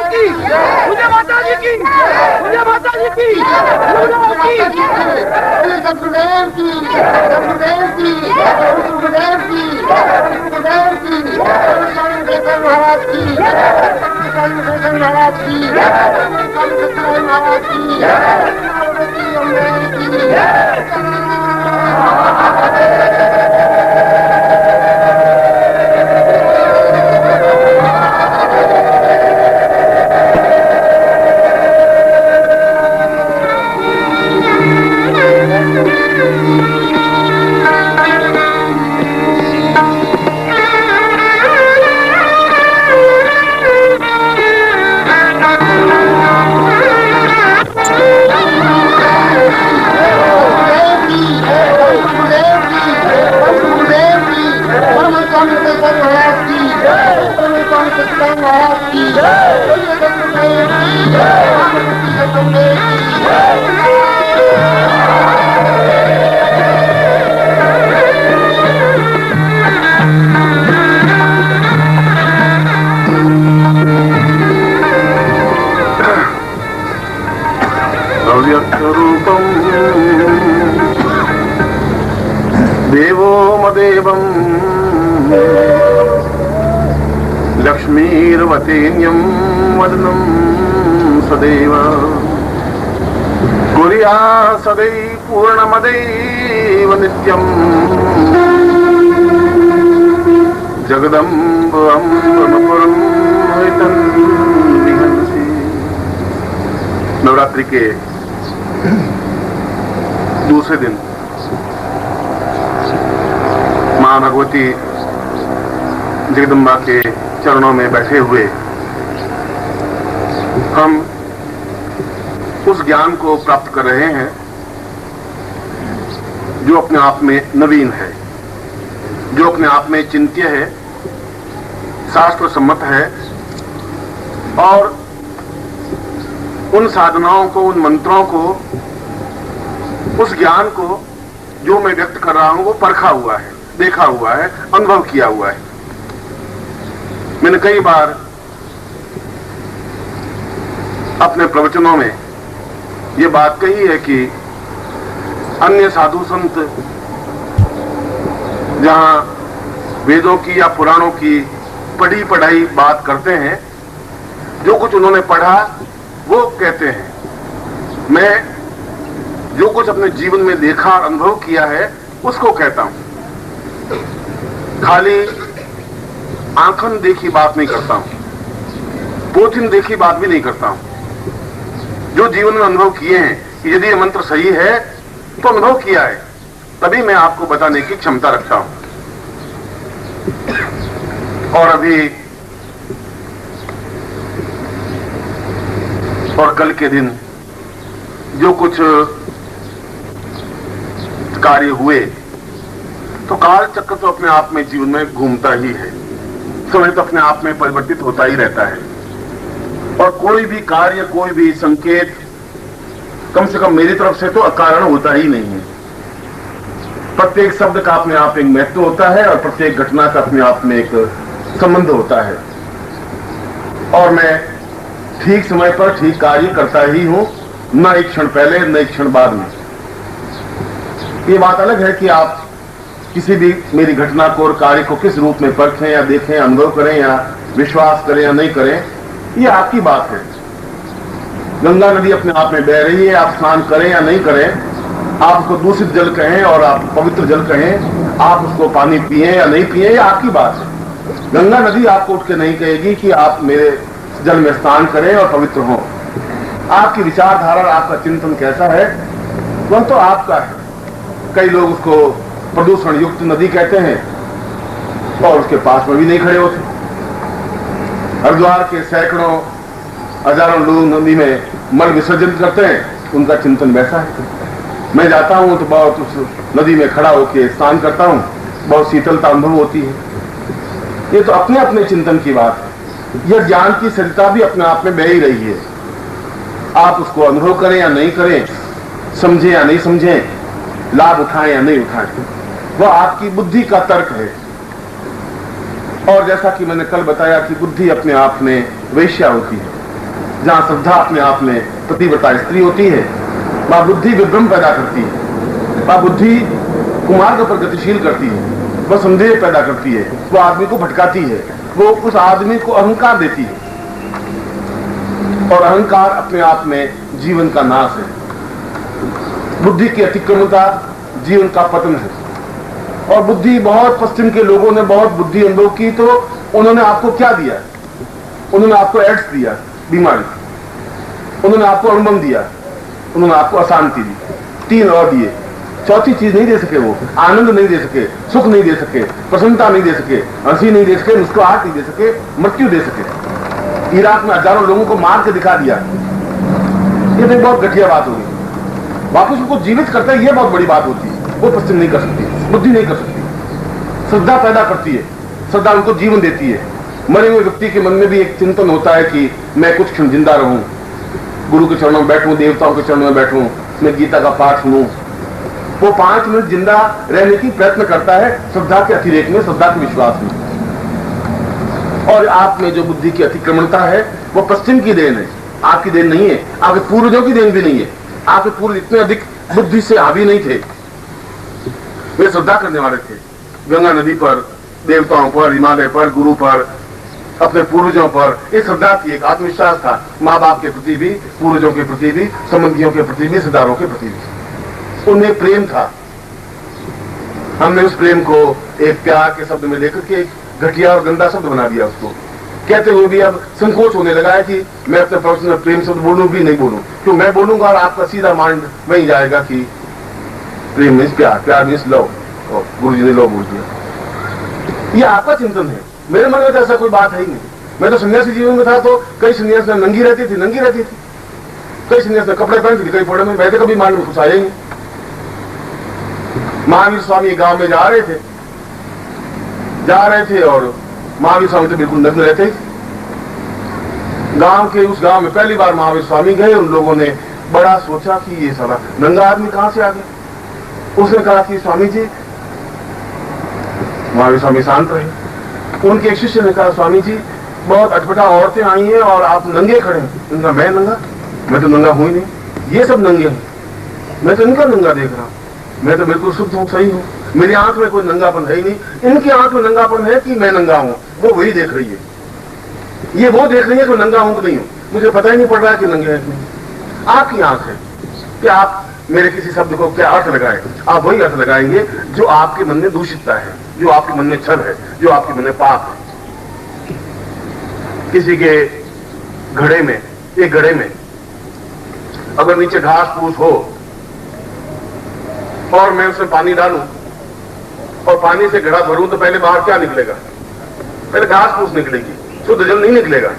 की, मुझे माता जी की, मुझे माता जी की, गुरुदेव की, गुरुदेव की, गुरुदेव की, गुरुदेव की, महाराज की, महाराज की, महाराज देवोमदेवं लक्ष्मीर्वतेन्यं वदनं सदैव कुर्या सदैव पूर्णमदैव नित्यम् जगदम्ब अम्बपुरं विहंसि। नवरात्रि के दूसरे दिन मां भगवती जगदम्बा के चरणों में बैठे हुए हम उस ज्ञान को प्राप्त कर रहे हैं जो अपने आप में नवीन है, जो अपने आप में चिंत्य है, शास्त्र सम्मत है और उन साधनाओं को, उन मंत्रों को, उस ज्ञान को जो मैं व्यक्त कर रहा हूं वो परखा हुआ है, देखा हुआ है, अनुभव किया हुआ है। मैंने कई बार अपने प्रवचनों में ये बात कही है कि अन्य साधु संत जहां वेदों की या पुराणों की पढ़ी पढ़ाई बात करते हैं, जो कुछ उन्होंने पढ़ा वो कहते हैं। मैं जो कुछ अपने जीवन में देखा और अनुभव किया है उसको कहता हूं। खाली आंखन देखी बात नहीं करता हूं, पोथिन देखी बात भी नहीं करता हूं। जो जीवन में अनुभव किए हैं कि यदि ये मंत्र सही है तो अनुभव किया है, तभी मैं आपको बताने की क्षमता रखता हूं। और अभी और कल के दिन जो कुछ कार्य हुए, तो काल चक्र तो अपने आप में जीवन में घूमता ही है, समय तो अपने आप में परिवर्तित होता ही रहता है। और कोई भी कार्य, कोई भी संकेत कम से कम मेरी तरफ से तो अकारण होता ही नहीं है। प्रत्येक शब्द का अपने आप एक महत्व होता है और प्रत्येक घटना का अपने आप में एक संबंध होता है। और मैं ठीक समय पर ठीक कार्य करता ही हूं, न एक क्षण पहले न एक क्षण बाद में। ये बात अलग है कि आप किसी भी मेरी घटना को और कार्य को किस रूप में परखें या देखें, अनुभव करें या विश्वास करें या नहीं करें, ये आपकी बात है। गंगा नदी अपने आप में बह रही है, आप स्नान करें या नहीं करें, आप उसको दूषित जल कहें और आप पवित्र जल कहें, आप उसको पानी पिए या नहीं पिए, ये आपकी बात है। गंगा नदी आपको उठ के नहीं कहेगी कि आप मेरे जल में स्नान करें और पवित्र हों। आपकी विचारधारा, आपका चिंतन कैसा है वह तो आपका है। कई लोग उसको प्रदूषण युक्त नदी कहते हैं और उसके पास में भी नहीं खड़े होते। हरिद्वार के सैकड़ों हजारों लोग नदी में मल विसर्जन करते हैं, उनका चिंतन वैसा है। मैं जाता हूं तो बहुत उस नदी में खड़ा होकर स्नान करता हूं, बहुत शीतलता अनुभव होती है। ये तो अपने अपने चिंतन की बात है। यह ज्ञान की सरिता भी अपने आप में बह ही रही है। आप उसको अनुभव करें या नहीं करें, समझें या नहीं समझें, लाभ उठाएं या नहीं उठाएं, वह आपकी बुद्धि का तर्क है। और जैसा कि मैंने कल बताया कि बुद्धि अपने आप में वेश्या होती है, जहां श्रद्धा अपने आप में पतिव्रता स्त्री होती है, वहां बुद्धि विभ्रम पैदा करती है, वहां बुद्धि कुमार्ग पर गतिशील करती है, वह संदेह पैदा करती है, वो आदमी को भटकाती है, वो उस आदमी को अहंकार देती है, और अहंकार अपने आप में जीवन का नाश है। बुद्धि की अतिक्रमणता जीवन का पतन है। और बुद्धि, बहुत पश्चिम के लोगों ने बहुत बुद्धि अनुभव की, तो उन्होंने आपको क्या दिया? उन्होंने आपको एड्स दिया, बीमारी, उन्होंने आपको अणुबम दिया, उन्होंने आपको अशांति दी, 3 और दिए, चौथी चीज नहीं दे सके। वो आनंद नहीं दे सके, सुख नहीं दे सके, प्रसन्नता नहीं दे सके, हंसी नहीं दे सके, मुस्कुराहट नहीं दे सके, मृत्यु दे सके। इराक में हजारों लोगों को मार के दिखा दिया। ये तो बहुत घटिया बात होगी। वापस उनको जीवित करता है, ये बहुत बड़ी बात होती है। वो पश्चिम नहीं कर सकती, बुद्धि नहीं कर सकती। श्रद्धा पैदा करती है, श्रद्धा उनको जीवन देती है। मरे हुए व्यक्ति के मन में भी एक चिंतन होता है कि मैं कुछ क्षण जिंदा रहूं, गुरु के चरणों में बैठूं, देवताओं के चरणों में बैठूं, मैं गीता का पाठ सुनूं। वो 5 मिनट जिंदा रहने की प्रयत्न करता है, श्रद्धा के अतिरेक में, श्रद्धा के विश्वास में। और आप में जो बुद्धि की अतिक्रमणता है, वो पश्चिम की देन है, आपकी देन नहीं है, आपके पूर्वजों की देन भी नहीं है। आपके पूर्व इतने अधिक बुद्धि से हावी नहीं थे, वे श्रद्धा करने वाले थे। गंगा नदी पर, देवताओं पर, हिमालय पर, गुरु पर, अपने पूर्वजों पर एक श्रद्धा थी, एक आत्मविश्वास था, माँ बाप के प्रति भी, पूर्वजों के प्रति भी, संबंधियों के प्रति भी, रिश्तेदारों के प्रति भी। उनमें प्रेम था। हमने उस प्रेम को एक प्यार के शब्द में लेकर के एक घटिया और गंदा शब्द बना दिया। उसको कहते हुए भी अब संकोच होने लगा है कि मैं अपने पर्सनल में प्रेम शब्द बोलूं भी नहीं बोलूं, क्यों मैं बोलूंगा और आपका सीधा माइंड वही जाएगा कि प्रेम मीन्स प्यार, प्यार मीन्स लव, और गुरु जी ने लव बोल दिया। ये आपका चिंतन है, मेरे मन में तो ऐसा कोई बात है ही नहीं। मैं तो सन्यासी जीवन में था तो कई सन्यास में नंगी रहती थी, कई सन्यास में कपड़े पहनती थी, कई फोड़े में, बैठे कभी माइंड में कुछ आया ही नहीं। महावीर स्वामी गांव में जा रहे थे और महावीर स्वामी तो बिल्कुल नग्न रहते। गांव में पहली बार महावीर स्वामी गए, उन लोगों ने बड़ा सोचा कि ये साला नंगा आदमी कहां से आ गया। उसने कहा कि स्वामी जी, महावीर स्वामी शांत रहे। उनके एक शिष्य ने कहा, स्वामी जी बहुत अटपटा औरतें आई हैं और आप नंगे खड़े हैं। उनका मैं नंगा? मैं तो नंगा हूं ही नहीं, ये सब नंगे हैं, मैं तो इनका नंगा देख रहा हूं, मैं तो बिल्कुल शुद्ध हूं, सही हूं, मेरी आंख में कोई नंगापन है ही नहीं। इनकी आंख में नंगापन है कि मैं नंगा हूं, वो वही देख रही है। ये वो देख रही है कि नंगा हूं कि नहीं हूं, मुझे पता ही नहीं पड़ रहा है कि नंगे है कि नहीं। आपकी आंख है कि आप मेरे किसी शब्द को क्या अर्थ लगाए, आप वही अर्थ लगाएंगे जो आपके मन में दूषितता है, जो आपके मन में छल है, जो आपके मन में पाप है। किसी के घड़े में, एक घड़े में अगर नीचे घास फूस हो और मैं उसमें पानी डालूं और पानी से घड़ा भरूं तो पहले बाहर क्या निकलेगा? पहले घास फूस निकलेगी, शुद्ध जल नहीं निकलेगा।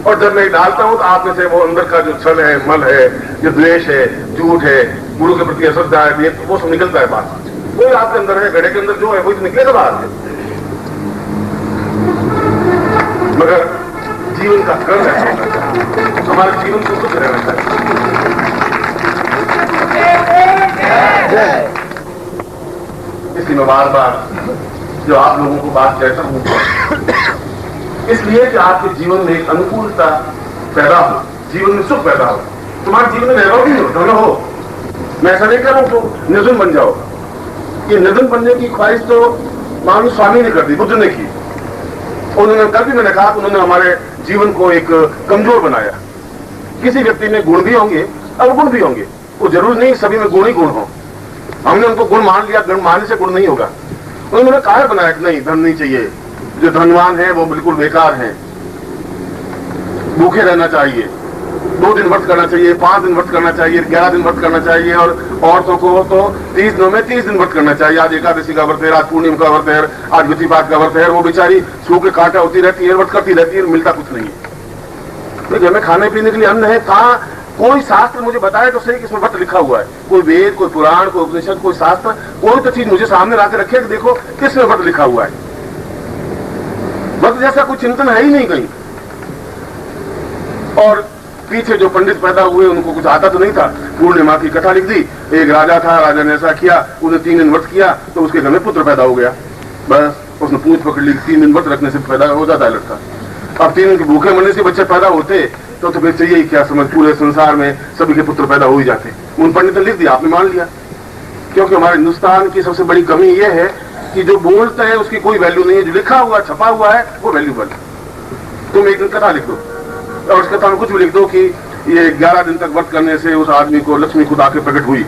और जब मैं डालता हूं तो आप में से वो अंदर का जो छल है, मल है, जो द्वेष है, झूठ है, गुरु के प्रति अश्रद्धा है, वो सब निकलता है बाहर। कोई आपके अंदर है, घड़े के अंदर जो है वो तो निकलेगा बाहर से। मगर जीवन का क्रम ऐसा होना चाहिए, हमारे जीवन को कुछ रहना चाहिए। इसलिए मैं बार बार जो आप लोगों को बात कहता हूं, इसलिए कि आपके जीवन में एक अनुकूलता पैदा हो, जीवन में सुख पैदा हो, तुम्हारे जीवन में वैभव भी हो, धन हो। मैं ऐसा नहीं कह रहा हूं तो निर्धन बन जाओ। ये निर्धन बनने की ख्वाहिश तो महावीर स्वामी ने कर दी, बुद्ध ने की। उन्होंने कल भी मैंने कहा कि उन्होंने हमारे जीवन को एक कमजोर बनाया। किसी व्यक्ति में गुण भी होंगे और गुण भी होंगे, वो जरूर नहीं सभी में गुण ही गुण हो। हमने उनको गुण मान लिया, गुण मानने से गुण नहीं होगा। उन्होंने काहे बनाया कि नहीं धन नहीं चाहिए, जो धनवान है वो बिल्कुल बेकार है, भूखे रहना चाहिए, 2 दिन व्रत करना चाहिए, 5 दिन व्रत करना चाहिए, 11 दिन व्रत करना चाहिए, और औरतों को तो 30 दिनों में 30 दिन व्रत करना चाहिए। आज एकादशी का व्रत है, आज पूर्णिमा का व्रत है, आज विधिपात का व्रत है, वो बेचारी सूखे कांटा होती रहती है, व्रत करती रहती है, मिलता कुछ नहीं है। तो घर में खाने पीने के लिए अन्न है, कहाँ कोई शास्त्र मुझे बताए तो सही किसमें व्रत लिखा हुआ है? कोई वेद, कोई पुराण, कोई उपनिषद, कोई शास्त्र, कोई तो चीज मुझे सामने लाकर रखे कि देखो किसमें व्रत लिखा हुआ है। व्रत जैसा कोई चिंतन है ही नहीं कहीं। और पीछे जो पंडित पैदा हुए उनको कुछ आता तो नहीं था। पूर्णिमा की कथा लिख दी, एक राजा था, राजा ने ऐसा किया, उसने 3 दिन व्रत किया तो उसके घर में पुत्र पैदा हो गया। बस उसने पूंछ पकड़ ली, 3 दिन व्रत रखने से पैदा हो जाता है लड़का। अब 3 दिन के भूखे मरने से बच्चे पैदा होते, तो फिर चाहिए क्या समझ, पूरे संसार में सभी के पुत्र पैदा हो ही जाते। उन पंडित ने लिख दिया, आपने मान लिया। क्योंकि हमारे हिंदुस्तान की सबसे बड़ी कमी यह है कि जो बोलते हैं उसकी कोई वैल्यू नहीं है, जो लिखा हुआ छपा हुआ है वो वैल्यूबल है। तुम एक दिन कथा लिख दो और उस कथा में कुछ भी लिख दो कि ये 11 दिन तक व्रत करने से उस आदमी को लक्ष्मी खुद आके प्रकट हुई,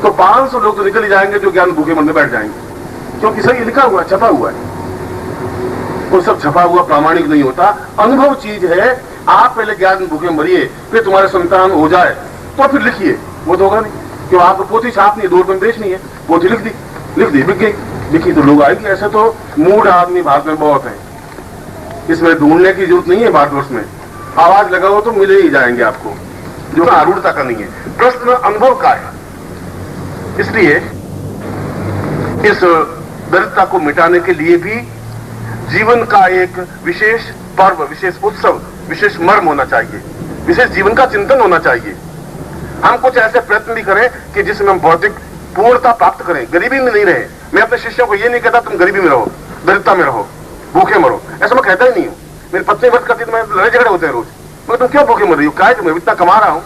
तो 500 लोग तो निकल ही जाएंगे जो ज्ञान भूखे मरने बैठ जाएंगे। क्योंकि सही लिखा हुआ है, छपा हुआ है। वो सब छपा हुआ प्रामाणिक नहीं होता, अनुभव चीज है। आप पहले ज्ञान भूखे मरिए, फिर तुम्हारे संतान हो जाए तो फिर लिखिए, वो तो होगा नहीं। क्यों आपको पोथी छापनी है, 2 रुपये में बेचनी है, पोथी लिख दी बिक गई, लिखी तो लोग आएगी। ऐसे तो मूड आदमी भारत में बहुत है, इसमें ढूंढने की जरूरत नहीं है। भारतवर्ष में आवाज लगाओ तो मिले ही जाएंगे आपको, जो आरूढ़ता का नहीं है, प्रश्न अनुभव का है। इसलिए इस दरिद्रता को मिटाने के लिए भी जीवन का एक विशेष पर्व, विशेष उत्सव, विशेष मर्म होना चाहिए, विशेष जीवन का चिंतन होना चाहिए। हम कुछ ऐसे प्रयत्न भी करें कि जिसमें हम भौतिक पूर्णता प्राप्त करें, गरीबी में नहीं रहे। मैं अपने शिष्यों को ये नहीं कहता तुम गरीबी में रहो, दरिद्रता में रहो, भूखे मरो, ऐसा मैं कहता ही नहीं हूँ। मेरी पत्नी व्रत करती तो मैं लड़ाई झगड़े होते हैं रोज, मैं तुम क्यों भूखे मर रही हो, क्या है तुम्हें, इतना कमा रहा हूँ,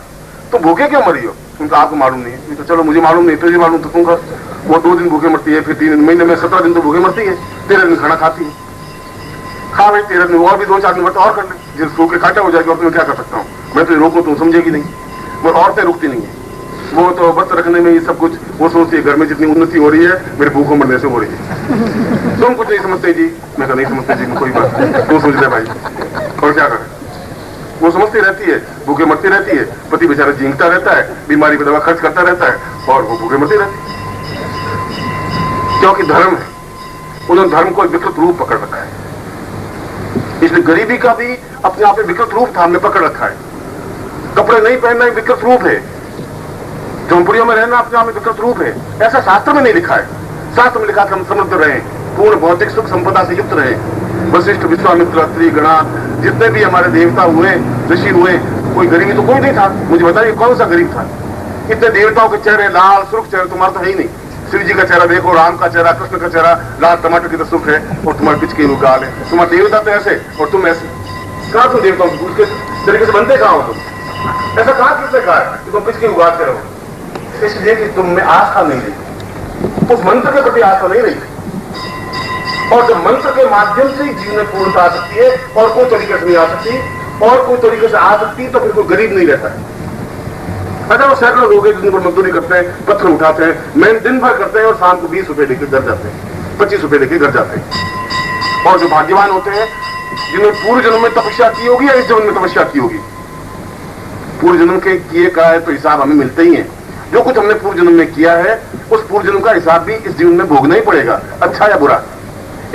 तुम भूखे क्यों मर रही हो? तुमको आपको मालूम नहीं है, तो चलो मुझे मालूम नहीं, तुझे मालूम तो तुम कर। वो 2 दिन भूखे मरती है, फिर 3 महीने में 17 दिन तो भूखे मरती है, 13 दिन खाना खाती है। खा भाई 13 दिन और भी 2-4 दिन व्रत और कर ले, जिस सो के काटा हो जाएगी और तुम्हें क्या कर सकता हूँ मैं, तो रोको तुम समझेगी नहीं। वो औरतें रुकती नहीं है, वो तो व्रत रखने में ये सब कुछ वो सोचती है घर में जितनी उन्नति हो रही है मेरे भूखों मरने से हो रही है। तुम कुछ नहीं समझते जी, मैं तो नहीं समझते जी, कोई बात तू समझ ले भाई, और क्या करें। वो समझती रहती है, भूखे मरती रहती है, पति बेचारा झींकता रहता है, बीमारी पर दवा खर्च करता रहता है और वो भूखे मरती रहती है। क्योंकि धर्म है, उन्होंने धर्म को विकृत रूप पकड़ रखा है। इसलिए गरीबी का भी अपने आप में विकृत रूप था, हमने पकड़ रखा है। कपड़े नहीं पहनना एक विकृत रूप है, झोंपड़ियों में रहना अपने आप में विकृत रूप है। ऐसा शास्त्र में नहीं लिखा है। शास्त्र में लिखा कि हम समृद्ध रहे, पूर्ण भौतिक सुख संपदा से युक्त रहे। वशिष्ठ, विश्वामित्र, अत्रि, गणा, जितने भी हमारे देवता हुए, ऋषि हुए, कोई गरीबी तो कोई नहीं था। मुझे बताइए कौन सा गरीब था? इतने देवताओं के चेहरे लाल सुर्ख चेहरे, तुम्हारा तो है ही नहीं। शिव जी का चेहरा देखो, राम का चेहरा, कृष्ण का चेहरा लाल टमाटर की तो सुख है, और तुम्हारे पिच के गाल है। तुम्हारे देवता तो ऐसे और तुम ऐसे, कहा तुम देवताओं के तरीके से बनते कहाँ हो तुम? ऐसा कहा किसने कहा कि तुम पिच के उगाते रहो? इसलिए कि तुम में आस्था नहीं रही, उस मंत्र के प्रति आस्था नहीं रही। और जब मंत्र के माध्यम से ही जीवन में पूर्णता आ सकती है और कोई तरीके से नहीं आ सकती, और कोई तरीके से आ सकती तो फिर कोई गरीब नहीं रहता है। अगर वो सैकड़ों लोग दिन भर मजदूरी करते हैं, पत्थर उठाते हैं, मेहनत दिन भर करते हैं और शाम को 20 रुपए लेकर घर जाते हैं, 25 रुपए लेकर घर जाते हैं। और जो भाग्यवान होते हैं जिन्होंने पूर्व जन्म में तपस्या की होगी या इस जन्म में तपस्या की होगी, पूर्व जन्म के किए का है तो हिसाब हमें मिलते ही है। जो कुछ हमने पूर्व जन्म में किया है उस पूर्व जन्म का हिसाब भी इस जीवन में भोगना ही पड़ेगा, अच्छा या बुरा।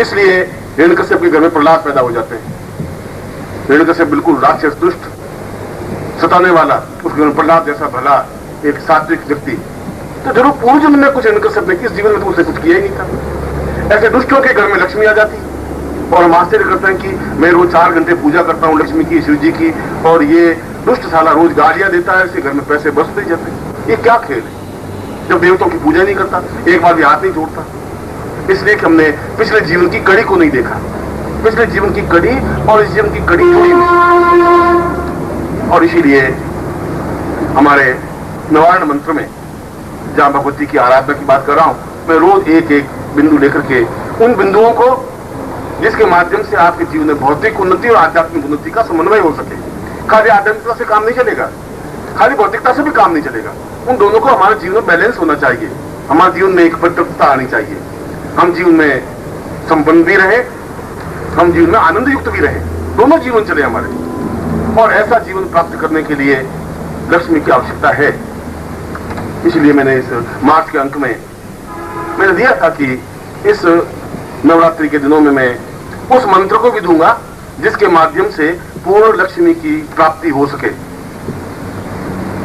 इसलिए हिरण्यकश्यप के घर में प्रहलाद पैदा हो जाते हैं। हिरण्यकश्यप बिल्कुल राक्षस, दुष्ट, सताने वाला, उसके घर में प्रहलाद जैसा भला एक सात्विक व्यक्ति, तो जरूर पूर्व जन्म में कुछ हिरण्यकश्यप ने इस जीवन में तो उसे कुछ किया ही नहीं था। ऐसे दुष्टों के घर में लक्ष्मी आ जाती और हम आश्चर्य करते हैं कि मैं रोज 4 घंटे पूजा करता हूँ लक्ष्मी की, शिव जी की, और ये दुष्ट साला रोज गालियां देता है, इसके घर में पैसे बरसते जाते हैं। ये क्या खेल है? जब देवताओं की पूजा नहीं करता, एक बार भी हाथ नहीं जोड़ता। इसलिए कि हमने पिछले जीवन की कड़ी को नहीं देखा, पिछले जीवन की कड़ी और इस जीवन की कड़ी जोड़ी नहीं। और इसीलिए हमारे नवारण मंत्र में जहां भगवती की आराधना की बात कर रहा हूं, मैं रोज एक एक बिंदु लेकर के उन बिंदुओं को जिसके माध्यम से आपके जीवन में भौतिक उन्नति और आध्यात्मिक उन्नति का समन्वय हो सके। खाली आध्यात्मिकता से काम नहीं चलेगा, खाली भौतिकता से भी काम नहीं चलेगा। उन दोनों को हमारे जीवन में बैलेंस होना चाहिए। हमारे जीवन में एक परितृप्तता आनी चाहिए, हम जीवन में संपन्न भी रहे, हम जीवन में आनंद युक्त भी रहे, दोनों जीवन चले हमारे। और ऐसा जीवन प्राप्त करने के लिए लक्ष्मी की आवश्यकता है। इसलिए मैंने इस मार्च के अंक में मैंने दिया था कि इस नवरात्रि के दिनों में मैं उस मंत्र को भी दूंगा जिसके माध्यम से पूर्ण लक्ष्मी की प्राप्ति हो सके।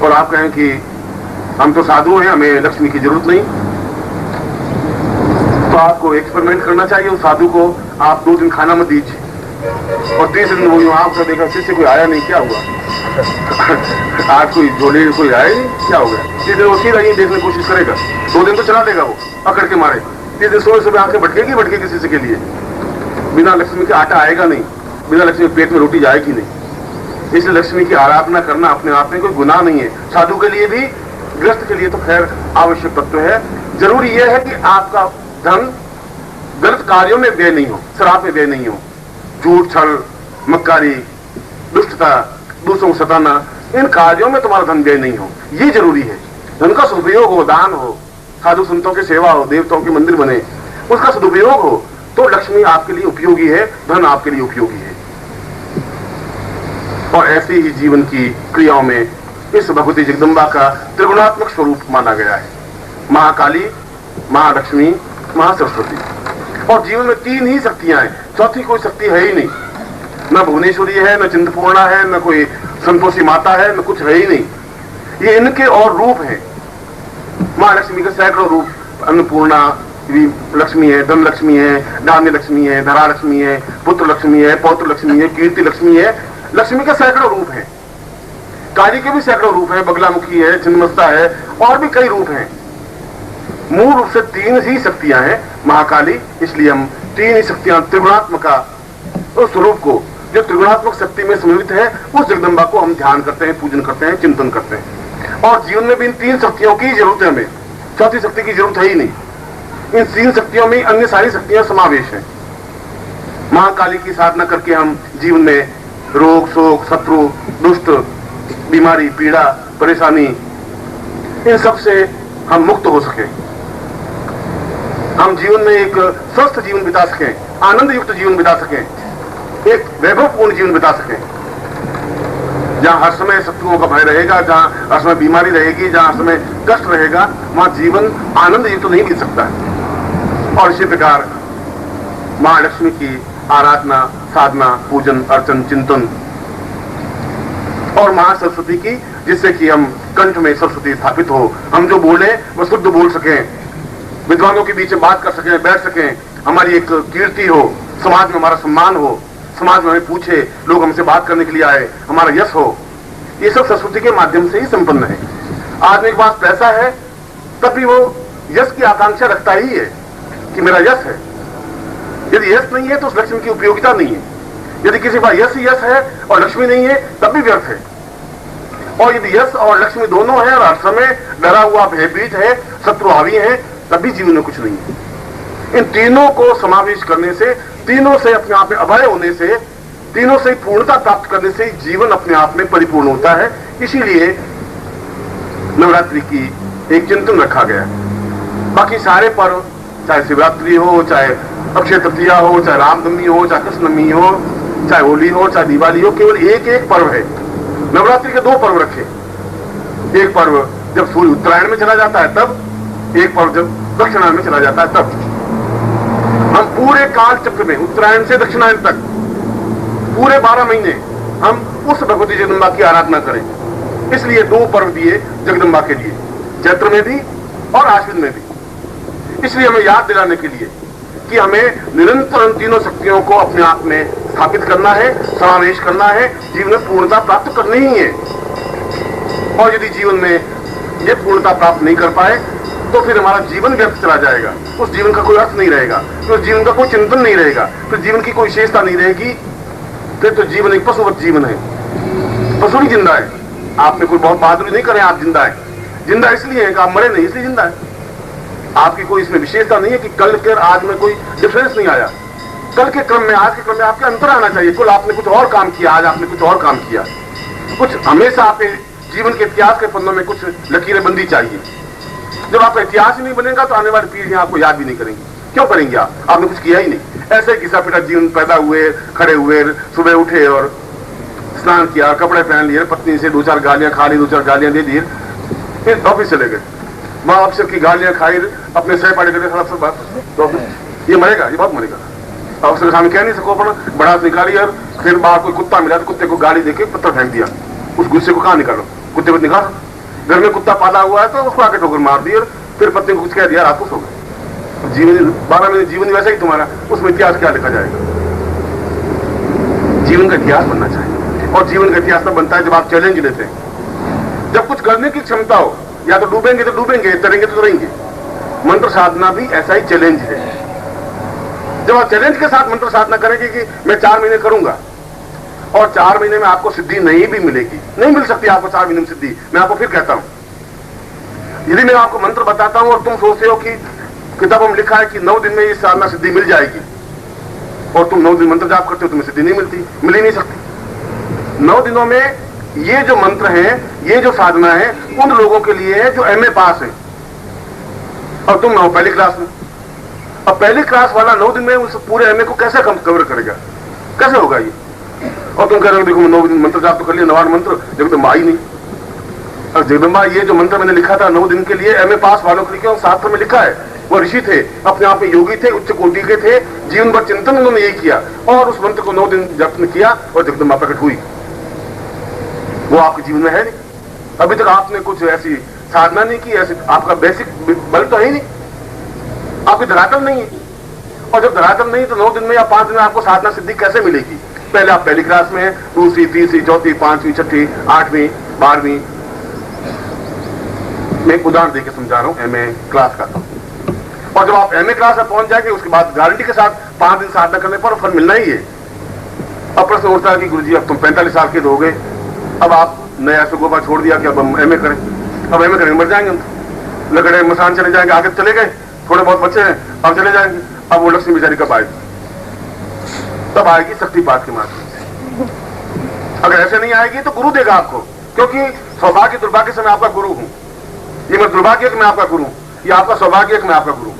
और आप कहें कि हम तो साधु हैं, हमें लक्ष्मी की जरूरत नहीं, तो आपको एक्सपेरिमेंट करना चाहिए। उस साधु को आप 2 दिन खाना मत दीजिए और 3 दिन वो आपका देखा शिष्य कोई आया नहीं, क्या हुआ? आज कोई झोले कोई आया नहीं, क्या हो गया? 3 दिन वो सीधा ही देखने की कोशिश करेगा, 2 दिन तो चला देगा वो अकड़ के मारे, 3 दिन सोए सुबह आंखें भटकेगी शिष्य के लिए। बिना लक्ष्मी के आटा आएगा नहीं, बिना लक्ष्मी पेट में रोटी जाएगी नहीं। इसलिए लक्ष्मी की आराधना करना अपने आप में कोई गुनाह नहीं है। साधु के लिए भी, गृहस्थ के लिए तो खैर आवश्यक तत्व है। जरूरी यह है कि आपका धन गलत कार्यों में व्यय नहीं हो, शराब में व्यय नहीं हो, झूठ, छल, मक्कारी, दुष्टता, दूसरों को सताना, इन कार्यों में तुम्हारा धन व्यय नहीं हो, ये जरूरी है। धन का सदुपयोग हो, दान हो, साधु संतों की सेवा हो, देवताओं के मंदिर बने, उसका सदुपयोग हो, तो लक्ष्मी आपके लिए उपयोगी है, धन आपके लिए उपयोगी है। और ऐसे ही जीवन की क्रियाओं में इस भगवती जगदम्बा का त्रिगुणात्मक स्वरूप माना गया है, महाकाली, महालक्ष्मी, महासरस्वती। और जीवन में तीन ही शक्तियां हैं, चौथी कोई शक्ति है ही नहीं। न भुवनेश्वरी है, न चिंतपूर्णा है, न कोई संतोषी माता है, न कुछ है ही नहीं। ये इनके और रूप हैं। महालक्ष्मी के सैकड़ों रूप, अन्नपूर्णा लक्ष्मी है, धन लक्ष्मी है, धान्य लक्ष्मी है, धरा लक्ष्मी है, पुत्र लक्ष्मी है, पौत्र लक्ष्मी है, कीर्ति लक्ष्मी है। लक्ष्मी के सैकड़ों रूप हैं। काली के भी सैकड़ों रूप है, बगलामुखी है, छिन्नमस्ता है, और भी कई रूप हैं। मूल रूप से तीन ही शक्तियां हैं महाकाली, इसलिए हम तीन ही शक्तियां त्रिगुणात्मका उस स्वरूप को, जो त्रिगुणात्मक शक्ति में सम्मिलित है, उस जगदम्बा को हम ध्यान करते हैं, पूजन करते हैं, चिंतन करते हैं। और जीवन में भी इन तीन शक्तियों की जरूरत है, हमें चौथी शक्ति की जरूरत है ही नहीं। इन तीन शक्तियों में अन्य सारी शक्तियां समावेश है। महाकाली की साधना करके हम जीवन में रोग, शोक, शत्रु, दुष्ट, बीमारी, पीड़ा, परेशानी, इन सब से हम मुक्त हो सके, हम जीवन में एक स्वस्थ जीवन बिता सकें, आनंद युक्त जीवन बिता सकें, एक वैभवपूर्ण जीवन बिता सकें, जहां हर समय शत्रुओं का भय रहेगा, जहां हर समय बीमारी रहेगी, जहां हर समय कष्ट रहेगा, वहां जीवन आनंद युक्त नहीं बीत सकता है। और इसी प्रकार महालक्ष्मी की आराधना, साधना, पूजन, अर्चन, चिंतन, और महासरस्वती की, जिससे कि हम कंठ में सरस्वती स्थापित हो, हम जो बोले वो शुद्ध बोल सकें, विद्वानों के बीच में बात कर सकें, बैठ सकें, हमारी एक कीर्ति हो, समाज में हमारा सम्मान हो, समाज में हमें पूछे, लोग हमसे बात करने के लिए आए, हमारा यश हो। ये सब सरस्वती के माध्यम से ही संपन्न है। आदमी के पास पैसा है तब भी वो यश की आकांक्षा रखता ही है कि मेरा यश है। यदि यश नहीं है तो उस लक्ष्मी की उपयोगिता नहीं है। यदि किसी के पास यश ही यश है और लक्ष्मी नहीं है तब भी व्यर्थ है। और यदि यश और लक्ष्मी दोनों है और हर समय डरा हुआ भयभीत है, शत्रु हावी है, तब भी जीवन में कुछ नहीं है। इन तीनों को समावेश करने से, तीनों से अपने आप में अभय होने से, तीनों से पूर्णता प्राप्त करने से जीवन अपने आप में परिपूर्ण होता है। इसीलिए नवरात्रि की एक चिंतन रखा गया। बाकी सारे पर्व, चाहे शिवरात्रि हो, चाहे अक्षय तृतीया हो, चाहे रामनवमी हो, चाहे कृष्णनवमी हो, चाहे होली हो, चाहे दिवाली हो, केवल एक एक पर्व है। नवरात्रि के दो पर्व रखे, एक पर्व जब सूर्य उत्तरायण में चला जाता है तब, एक पर्व जब दक्षिणायन में चला जाता है तब। हम पूरे काल चक्र में उत्तरायण से दक्षिणायन तक पूरे 12 महीने हम उस भगवती जगदम्बा की आराधना करें। इसलिए दो पर्व दिए जगदम्बा के लिए, चैत्र में भी और आश्विन में भी। इसलिए हमें याद दिलाने के लिए कि हमें निरंतर उन तीनों शक्तियों को अपने आप में स्थापित करना है, समावेश करना है, जीवन में पूर्णता प्राप्त करनी ही है। और यदि जीवन में ये पूर्णता प्राप्त नहीं कर पाए तो फिर हमारा जीवन व्यर्थ चला जाएगा, उस जीवन का कोई अर्थ नहीं रहेगा, फिर जीवन का कोई चिंतन नहीं रहेगा, फिर जीवन की कोई विशेषता नहीं रहेगी। फिर तो जीवन एक पशुवत जीवन है, पशु ही जिंदा है। आपने कोई बहुत बहादुरी नहीं करे, आप जिंदा है। जिंदा इसलिए है कि आप मरे नहीं, इसलिए जिंदा है। आपकी कोई इसमें विशेषता नहीं है कि कल के आज में कोई डिफरेंस नहीं आया। कल के क्रम में, आज के क्रम में आपके अंतर आना चाहिए। कल आपने कुछ और काम किया, आज आपने कुछ और काम किया। कुछ हमेशा आपके जीवन के इतिहास के पन्नों में कुछ लकीरें बंदी चाहिए। जब आपका इतिहास ही नहीं बनेगा तो आने वाली पीढ़ियां आपको याद भी नहीं करेंगी। क्यों करेंगे? आपने कुछ किया ही नहीं। ऐसे ही घिसा पिटा जीवन, पैदा हुए, खड़े हुए, सुबह उठे और स्नान किया, कपड़े पहन लिए, पत्नी से 2-4 गालियां खा ली, 2-4 गालियां दे दी, फिर ऑफिस चले गए, माँ अफसर की गालियां खाई, अपने सहपाठी करके खराब बात, तो ये मरेगा, ये बहुत मरेगा। अफसर के सामने कह नहीं सको, अपना बड़ा निकाली और फिर बाहर कोई कुत्ता मिला तो कुत्ते को गाली देके पत्थर फेंक दिया। उस गुस्से को कहाँ निकालो? कुत्ते को निकाल। घर में कुत्ता पाला हुआ है तो उसको आके ठोकर मार दी और फिर पत्नी को कुछ कह दिया, रात को सो गए। जीवन 12 महीने जीवन वैसा ही तुम्हारा, उसमें इतिहास क्या लिखा जाएगा? जीवन का इतिहास बनना चाहिए। और जीवन का इतिहास तब बनता है जब आप चैलेंज लेते हैं, जब कुछ करने की क्षमता हो। या तो डूबेंगे तो डूबेंगे, तरेंगे तो तरेंगे। मंत्र साधना भी ऐसा ही चैलेंज है। जब आप चैलेंज के साथ मंत्र साधना करेंगे कि मैं 4 महीने करूंगा और 4 महीने में आपको सिद्धि नहीं भी मिलेगी, नहीं मिल सकती आपको 4 महीने में सिद्धि। मैं आपको फिर कहता हूं, यदि मैं आपको मंत्र बताता हूं और तुम सोचते हो कि किताबों में लिखा है कि 9 दिन में इस साधना सिद्धि मिल जाएगी, और तुम 9 दिन मंत्र जाप करते हो, तुम्हें सिद्धि नहीं मिलती, मिल ही नहीं सकती। 9 दिनों में ये जो मंत्र है, ये जो साधना है, उन लोगों के लिए है जो MA पास है, और तुम हो पहली क्लास में। अब पहली क्लास वाला 9 दिन में उस पूरे MA को कैसे कवर करेगा, कैसे होगा ये? और तुम कह रहे हो देखो 9 दिन मंत्र जाप तो कर लिया, 9 मंत्र, जगदम्बा आई नहीं। और जगदम्बा ये जो मंत्र मैंने लिखा था 9 दिन के लिए MA पास वालों के लिए, क्यों शास्त्र में लिखा है, वो ऋषि थे, अपने आप में योगी थे, उच्च कोटि के थे, जीवन भर चिंतन उन्होंने यही किया, और उस मंत्र को 9 दिन जप किया और जगदम्बा प्रकट हुई। वो आपके जीवन में है नहीं। अभी तक आपने कुछ ऐसी साधना नहीं की, ऐसे आपका बेसिक बल तो है ही नहीं, आपकी धरातल नहीं है। और जब धरातल नहीं तो 9 दिन में या 5 दिन में आपको साधना सिद्धि कैसे मिलेगी? पहले आप पहली क्लास में हैं, दूसरी, तीसरी, चौथी, 5वीं, 6वीं, 8वीं, 12वीं। मैं एक उदाहरण देकर समझा रहा हूं MA क्लास का। और जब आप MA क्लास में पहुंच जाएंगे, उसके बाद गारंटी के साथ 5 दिन साधना करने पर फल मिलना ही है। अब प्रश्न उठता है कि गुरुजी अब तुम 45 साल के हो गए, अब आप नया सुगोपा छोड़ दिया कि अब हम MA करें। अब MA करें मर जाएंगे हम, लगड़े मसान चले जाएंगे, आगे चले गए, थोड़े बहुत बच्चे हैं, अब चले जाएंगे। अब वो लक्ष्मी बेचारी कब आएगी? तब आएगी शक्तिपात के माध्यम से। अगर ऐसे नहीं आएगी तो गुरु देगा आपको, क्योंकि सौभाग्य दुर्भाग्य से मैं आपका गुरु हूं। ये मैं दुर्भाग्य कि मैं आपका गुरु, ये आपका सौभाग्य कि मैं आपका गुरु।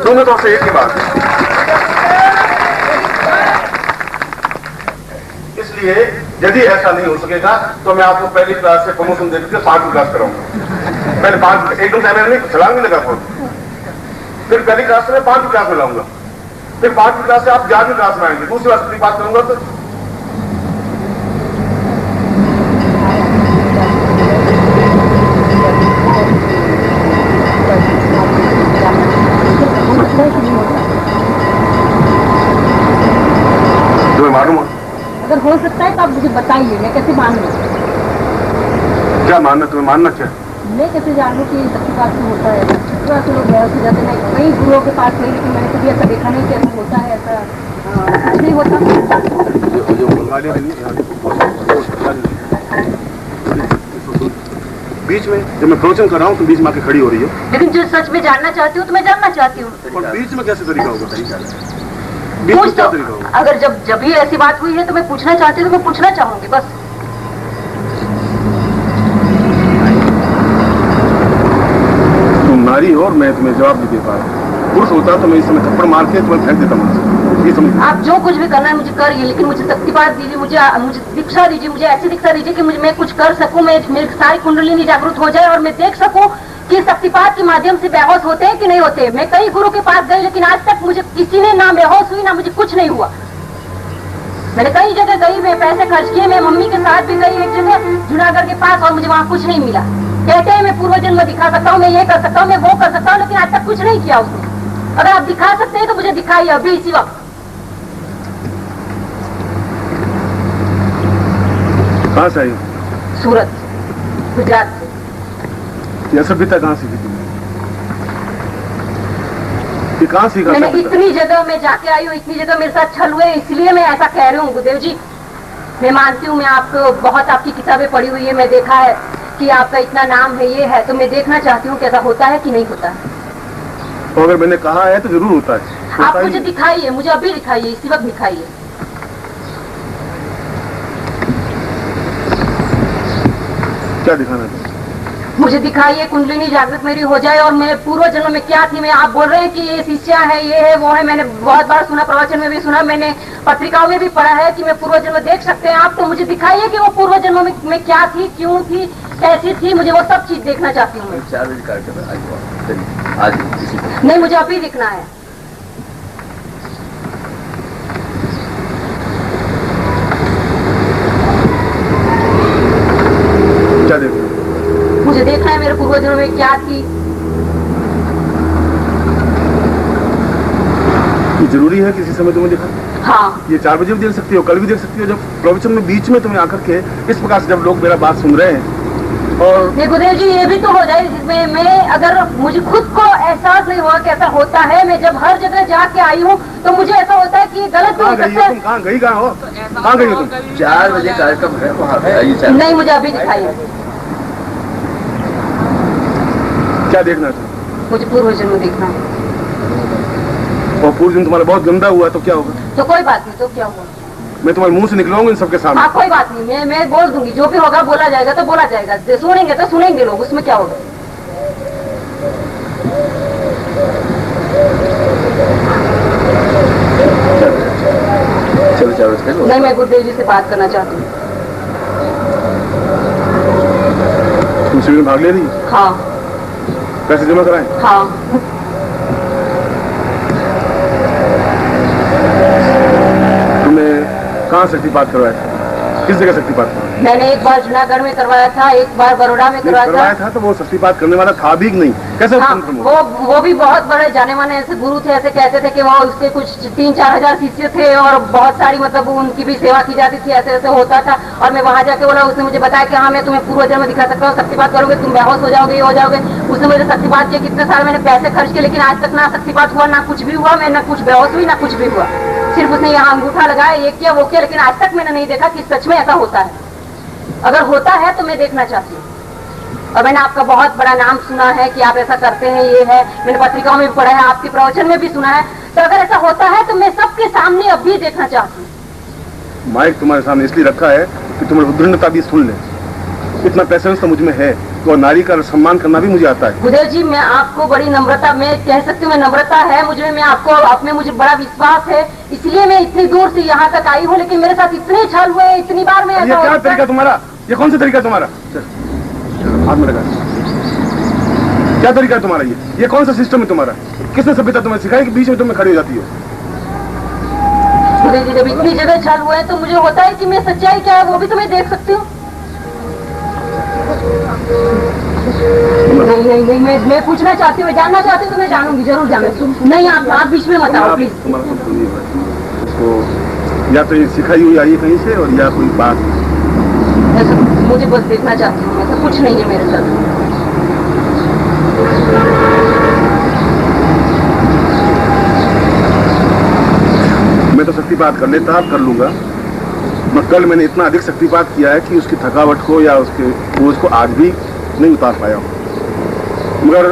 दोनों तरफ से एक ही बात है। इसलिए यदि ऐसा नहीं हो सकेगा तो मैं आपको पहली क्लास से प्रमोशन देकर 5वीं क्लास कराऊंगा। पहले 5 एकदम से नहीं छलांग नहीं लगा, फिर पहली क्लास से मैं 5वीं क्लास में लाऊंगा, फिर 5वीं क्लास से आप 11वीं क्लास में आएंगे, दूसरी क्लास की बात करूंगा। तो तुम्हें मालूम है? अगर हो सकता है तो आप मुझे बताइए, मैं कैसे मान लूं? क्या मानना, तुम्हें मानना क्या? मैं कैसे जानूं कि शक्तिपात से होता है? थोड़ा सा लोग बेहोश हो जाते हैं, कई गुरुओं के पास गई लेकिन मैंने कभी ऐसा देखा नहीं कि ऐसा होता है, ऐसा कुछ नहीं होता। बीच में जब मैं प्रवचन कर रहा हूँ तो बीच में आके खड़ी हो रही है। लेकिन जो सच में जानना चाहती हूँ तो मैं जानना चाहती हूँ। और बीच में कैसे तरीका होगा? पूछ तो, अगर जब भी ऐसी बात हुई है तो मैं पूछना चाहती हूँ तो मैं पूछना चाहूंगी बस। तुम नारी हो और मैं तुम्हें जवाब नहीं दे पा रहा। पुरुष होता तो मैं इस समय थप्पड़ मार के तुम्हें फेंक देता मुझसे, ये समझ। आप जो कुछ भी करना है मुझे करिए, लेकिन मुझे शक्तिपात दीजिए, मुझे दीक्षा दीजिए, मुझे ऐसी दीक्षा दीजिए कि मैं कुछ कर सकूं, मेरी सारी कुंडलिनी जागृत हो जाए और मैं देख सकूं कि शक्तिपात के माध्यम से बेहोश होते हैं कि नहीं होते। मैं कई गुरु के पास गई लेकिन आज तक मुझे किसी ने ना बेहोश हुई ना मुझे कुछ नहीं हुआ। मैंने कई जगह गई, मैं पैसे खर्च किए, मैं मम्मी के साथ भी गई एक जगह जूनागढ़ के पास और मुझे वहाँ कुछ नहीं मिला। कहते हैं मैं पूर्व जन्म दिखा सकता हूँ, मैं ये कर सकता हूँ, मैं वो कर सकता हूँ, लेकिन आज तक कुछ नहीं किया उसने। अगर आप दिखा सकते हैं तो मुझे दिखाइए अभी इसी वक्त। कहाँ से आई? सूरत, गुजरात से। यह सभ्यता कहाँ सीखी तुमने? कहाँ सीखा? मैंने इतनी जगह में जाके आई हूँ, इतनी जगह मेरे साथ छल हुए, इसलिए मैं ऐसा कह रही हूँ गुरुदेव जी। मैं मानती हूँ, मैं आपको बहुत आपकी किताबें पढ़ी हुई है, मैं देखा है कि आपका इतना नाम है, ये है, तो मैं देखना चाहती हूँ कि ऐसा होता है कि नहीं होता है। तो अगर मैंने कहा है तो जरूर होता है। आप मुझे दिखाइए, मुझे अभी दिखाइए, इसी वक्त दिखाइए। क्या दिखाना है? मुझे दिखाइए, कुंडलिनी जागृत मेरी हो जाए और मैं पूर्व जन्म में क्या थी। मैं आप बोल रहे हैं कि ये शिष्या है, ये है, वो है, मैंने बहुत बार सुना, प्रवचन में भी सुना, मैंने पत्रिकाओं में भी पढ़ा है कि मैं पूर्व जन्म देख सकते हैं आप। तो मुझे दिखाइए कि वो पूर्व जन्म में क्या थी, क्यों थी, कैसी थी, मुझे वो सब चीज देखना चाहती हूँ। नहीं, मुझे अभी दिखना है। क्या देखना? मुझे देखना है मेरे पूर्वजन्म में क्या थी। ये जरूरी है किसी समय तुम्हें दिखा? हाँ। ये 4 बजे भी देख सकती हो, कल भी देख सकती हो। जब प्रवचन में बीच में तुम्हें आकर के इस प्रकार से जब लोग मेरा बात सुन रहे हैं और ये गुरुदेव जी ये भी तो हो जाए जिसमें मैं अगर मुझे खुद को एहसास नहीं हुआ कि ऐसा होता है, मैं जब हर जगह जाके आई हूँ तो मुझे ऐसा होता है कि गलत भी हो सकता है। तुम कहाँ गई, कहाँ हो, कहाँ गई हो तुम? 4 बजे कार्यक्रम है वहाँ पे। नहीं, मुझे अभी दिखाइए। क्या देखना था? मुझे पूर्व जन्म देखना है। और पूर्व दिन तुम्हारा बहुत गंदा हुआ तो क्या होगा? तो कोई बात नहीं, तो क्या हुआ? मैं तुम्हारे मुंह से निकलवाऊंगा इन सबके सामने। हाँ कोई बात नहीं, मैं बोल दूंगी, जो भी होगा बोला जाएगा तो बोला जाएगा, सुनेंगे तो सुनेंगे लोग, उसमें क्या होगा। चलो नहीं, मैं गुरुदेव जी से बात करना चाहती हूँ। तुम शिविर में भाग ले रही? हाँ। पैसे जमा कराएं? हाँ। कहाँ शक्तिपात करवाया था? किस जगह शक्तिपात? मैंने एक बार जूनागढ़ में करवाया था, एक बार बड़ौदा में करवाया था। तो वो शक्तिपात करने वाला था भी नहीं, कैसे? हाँ, वो भी बहुत बड़े जाने माने ऐसे गुरु थे, ऐसे कहते थे कि वो उसके कुछ 3-4 हजार शिष्य थे और बहुत सारी मतलब उनकी भी सेवा की जाती थी, ऐसे ऐसे होता था। और मैं वहाँ जाके बोला, उसने मुझे बताया कि हाँ मैं तुम्हें पूर्व जन्म दिखा सकता हूँ, शक्तिपात करोगे तुम बेहोश हो जाओगे, ये हो जाओगे। उसने मुझे शक्तिपात किया, कितने सारे मैंने पैसे खर्च किए, लेकिन आज तक ना शक्तिपात हुआ, ना कुछ भी हुआ, मैं ना कुछ बेहोश हुई, ना कुछ भी हुआ। सिर्फ उसने यहाँ अंगूठा लगाया, ये किया वो किया, लेकिन आज तक मैंने नहीं देखा कि सच में ऐसा होता है। अगर होता है तो मैं देखना चाहती हूँ। और मैंने आपका बहुत बड़ा नाम सुना है कि आप ऐसा करते हैं, ये है, मैंने पत्रिकाओं में भी पढ़ा है, आपके प्रवचन में भी सुना है। तो अगर ऐसा होता है तो मैं सबके सामने अभी देखना चाहती हूँ। माइक तुम्हारे सामने इसलिए रखा है कि तुम्हारी उद्दंडता भी सुन ले। इतना पैसेंस तो मुझ में है, तो नारी का सम्मान करना भी मुझे आता है। गुरुदेव जी, मैं आपको बड़ी नम्रता, मैं कह सकती हूँ, मैं नम्रता है मुझे, मैं आपको, आप में मुझे बड़ा विश्वास है, इसलिए मैं इतनी दूर से यहाँ तक आई हूँ। लेकिन मेरे साथ इतने छल हुए, इतनी बार मैं ये क्या तरीका तुम्हारा? ये कौन सा तरीका तुम्हारा? हाथ में लगा। क्या तरीका है तुम्हारा? ये कौन सा सिस्टम है तुम्हारा? किसने सभ्यता तुम्हें सिखाई कि बीच में तुम्हें खड़ी हो जाती हो? गुरुदेव जी, जब इतनी जगह छल हुए तो मुझे होता है कि मैं सच्चाई क्या है वो भी तो मैं देख सकती हूँ। नहीं, मैं पूछना चाहती हूँ, जानना चाहती हूँ तो मैं जानूंगी, जरूर जानूंगी। नहीं, आप बीच में मत आओ प्लीज। इसको या तो ये सिखाई हुई आई कहीं से, और या कोई बात। ऐसा मुझे बस देखना चाहती हूँ, ऐसा कुछ नहीं है मेरे साथ। मैं तो शक्तिपात कर लेता, कर लूंगा। मैं कल मैंने इतना अधिक शक्तिपात किया है कि उसकी थकावट को या उसके बोझ को आज भी नहीं उतार पाया हूँ। मगर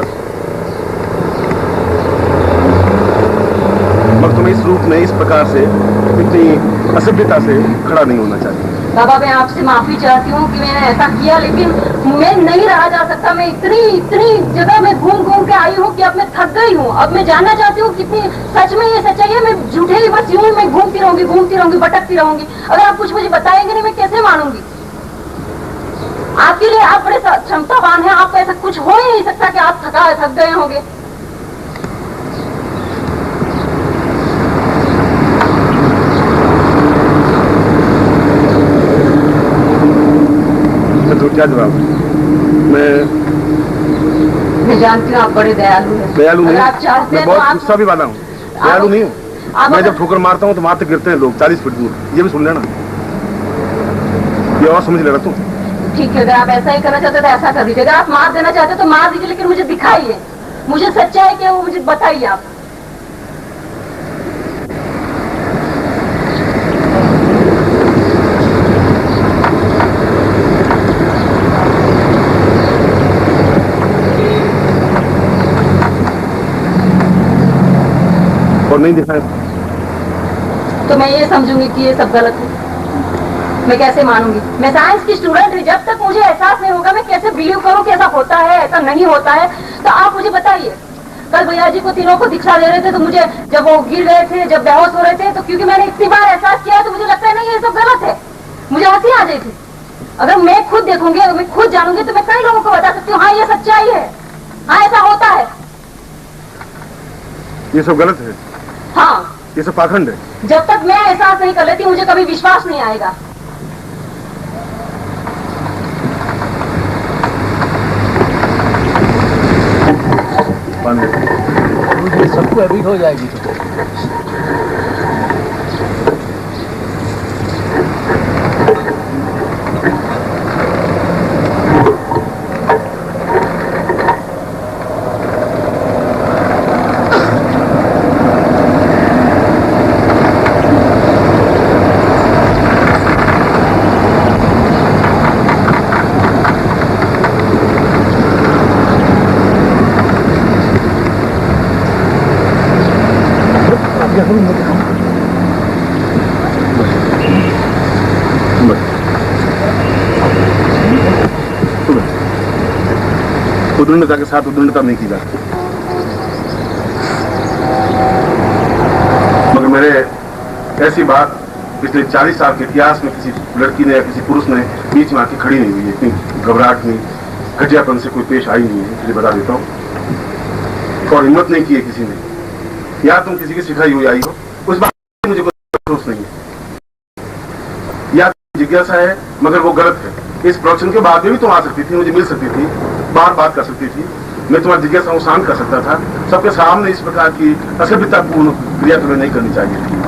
तुम्हें इस रूप में, इस प्रकार से, इतनी असभ्यता से खड़ा नहीं होना चाहिए। बाबा, मैं आपसे माफी चाहती हूँ कि मैंने ऐसा किया, लेकिन मैं नहीं रहा जा सकता। मैं इतनी जगह में घूम घूम के आई हूँ कि अब मैं थक गई हूँ। अब मैं जानना चाहती हूँ कितनी सच में ये सच्चाई है। मैं झूठे ही बस यूं मैं घूमती रहूंगी, भटकती रहूंगी। अगर आप कुछ मुझे बताएंगे नहीं, मैं कैसे मानूंगी? आपके लिए आप बड़े क्षमतावान हैं, आपको ऐसा कुछ हो ही नहीं सकता कि आप थक गए होंगे। तो क्या जवाब? मैं जानती हूँ आप बड़े दयालु हैं। दयालु नहीं, आप चाहते मैं हैं तो बहुत आप गुस्सा भी वाला हूँ। दयालु नहीं हूँ। मैं जब ठोकर मारता हूँ तो वहां तक गिरते हैं लोग 40 फीट दूर। ये भी सुन लेना, ये और समझ लेना तुम। ठीक है, अगर आप ऐसा ही करना चाहते तो ऐसा कर दीजिए। अगर आप मार देना चाहते तो मार दीजिए, लेकिन मुझे दिखाइए, मुझे सच्चाई क्या है वो मुझे बताइए आप। और नहीं दिखाया तो मैं ये समझूंगी कि ये सब गलत है। मैं कैसे मानूंगी? मैं साइंस की स्टूडेंट हूँ, जब तक मुझे एहसास नहीं होगा मैं कैसे बिलीव करूँ कि ऐसा होता है, ऐसा नहीं होता है। तो आप मुझे बताइए। कल भैया जी को तीनों को दीक्षा दे रहे थे, तो मुझे जब वो गिर गए थे, जब बेहोश हो रहे थे, तो क्योंकि मैंने इतनी बार एहसास किया तो मुझे लगता है नहीं ये सब गलत है। मुझे हंसी आ गई थी। अगर मैं खुद देखूंगी, अगर मैं खुद जानूंगी तो मैं कई लोगों को बता सकती हूँ हाँ ये सच्चाई है, हाँ ऐसा होता है। ये सब गलत है, हाँ ये सब पाखंड है। जब तक मैं एहसास नहीं कर लेती मुझे कभी विश्वास नहीं आएगा। सबको हैबिट हो जाएगी। उद्दंडता के साथ उद्दंडता नहीं की जाती। मगर मेरे ऐसी बात पिछले 40 साल के इतिहास में किसी लड़की ने या किसी पुरुष ने बीच में आके खड़ी नहीं हुई है। इतनी घबराहट नहीं, घटियापन से कोई पेश आई नहीं है, इसलिए बता देता हूँ। और हिम्मत नहीं की है किसी ने, या तुम किसी की सिखाई हुई आई हो, उस बात मुझे कोई अफसोस नहीं है। या जिज्ञासा है मगर वो गलत है। इस प्रोडक्शन के बाद में भी तुम आ सकती थी, मुझे मिल सकती थी, बार बात कर सकती थी, मैं तुम्हारी जिज्ञासा को शांत कर सकता था। सबके सामने इस प्रकार की असभ्यतापूर्ण क्रिया तुम्हें नहीं करनी चाहिए थी।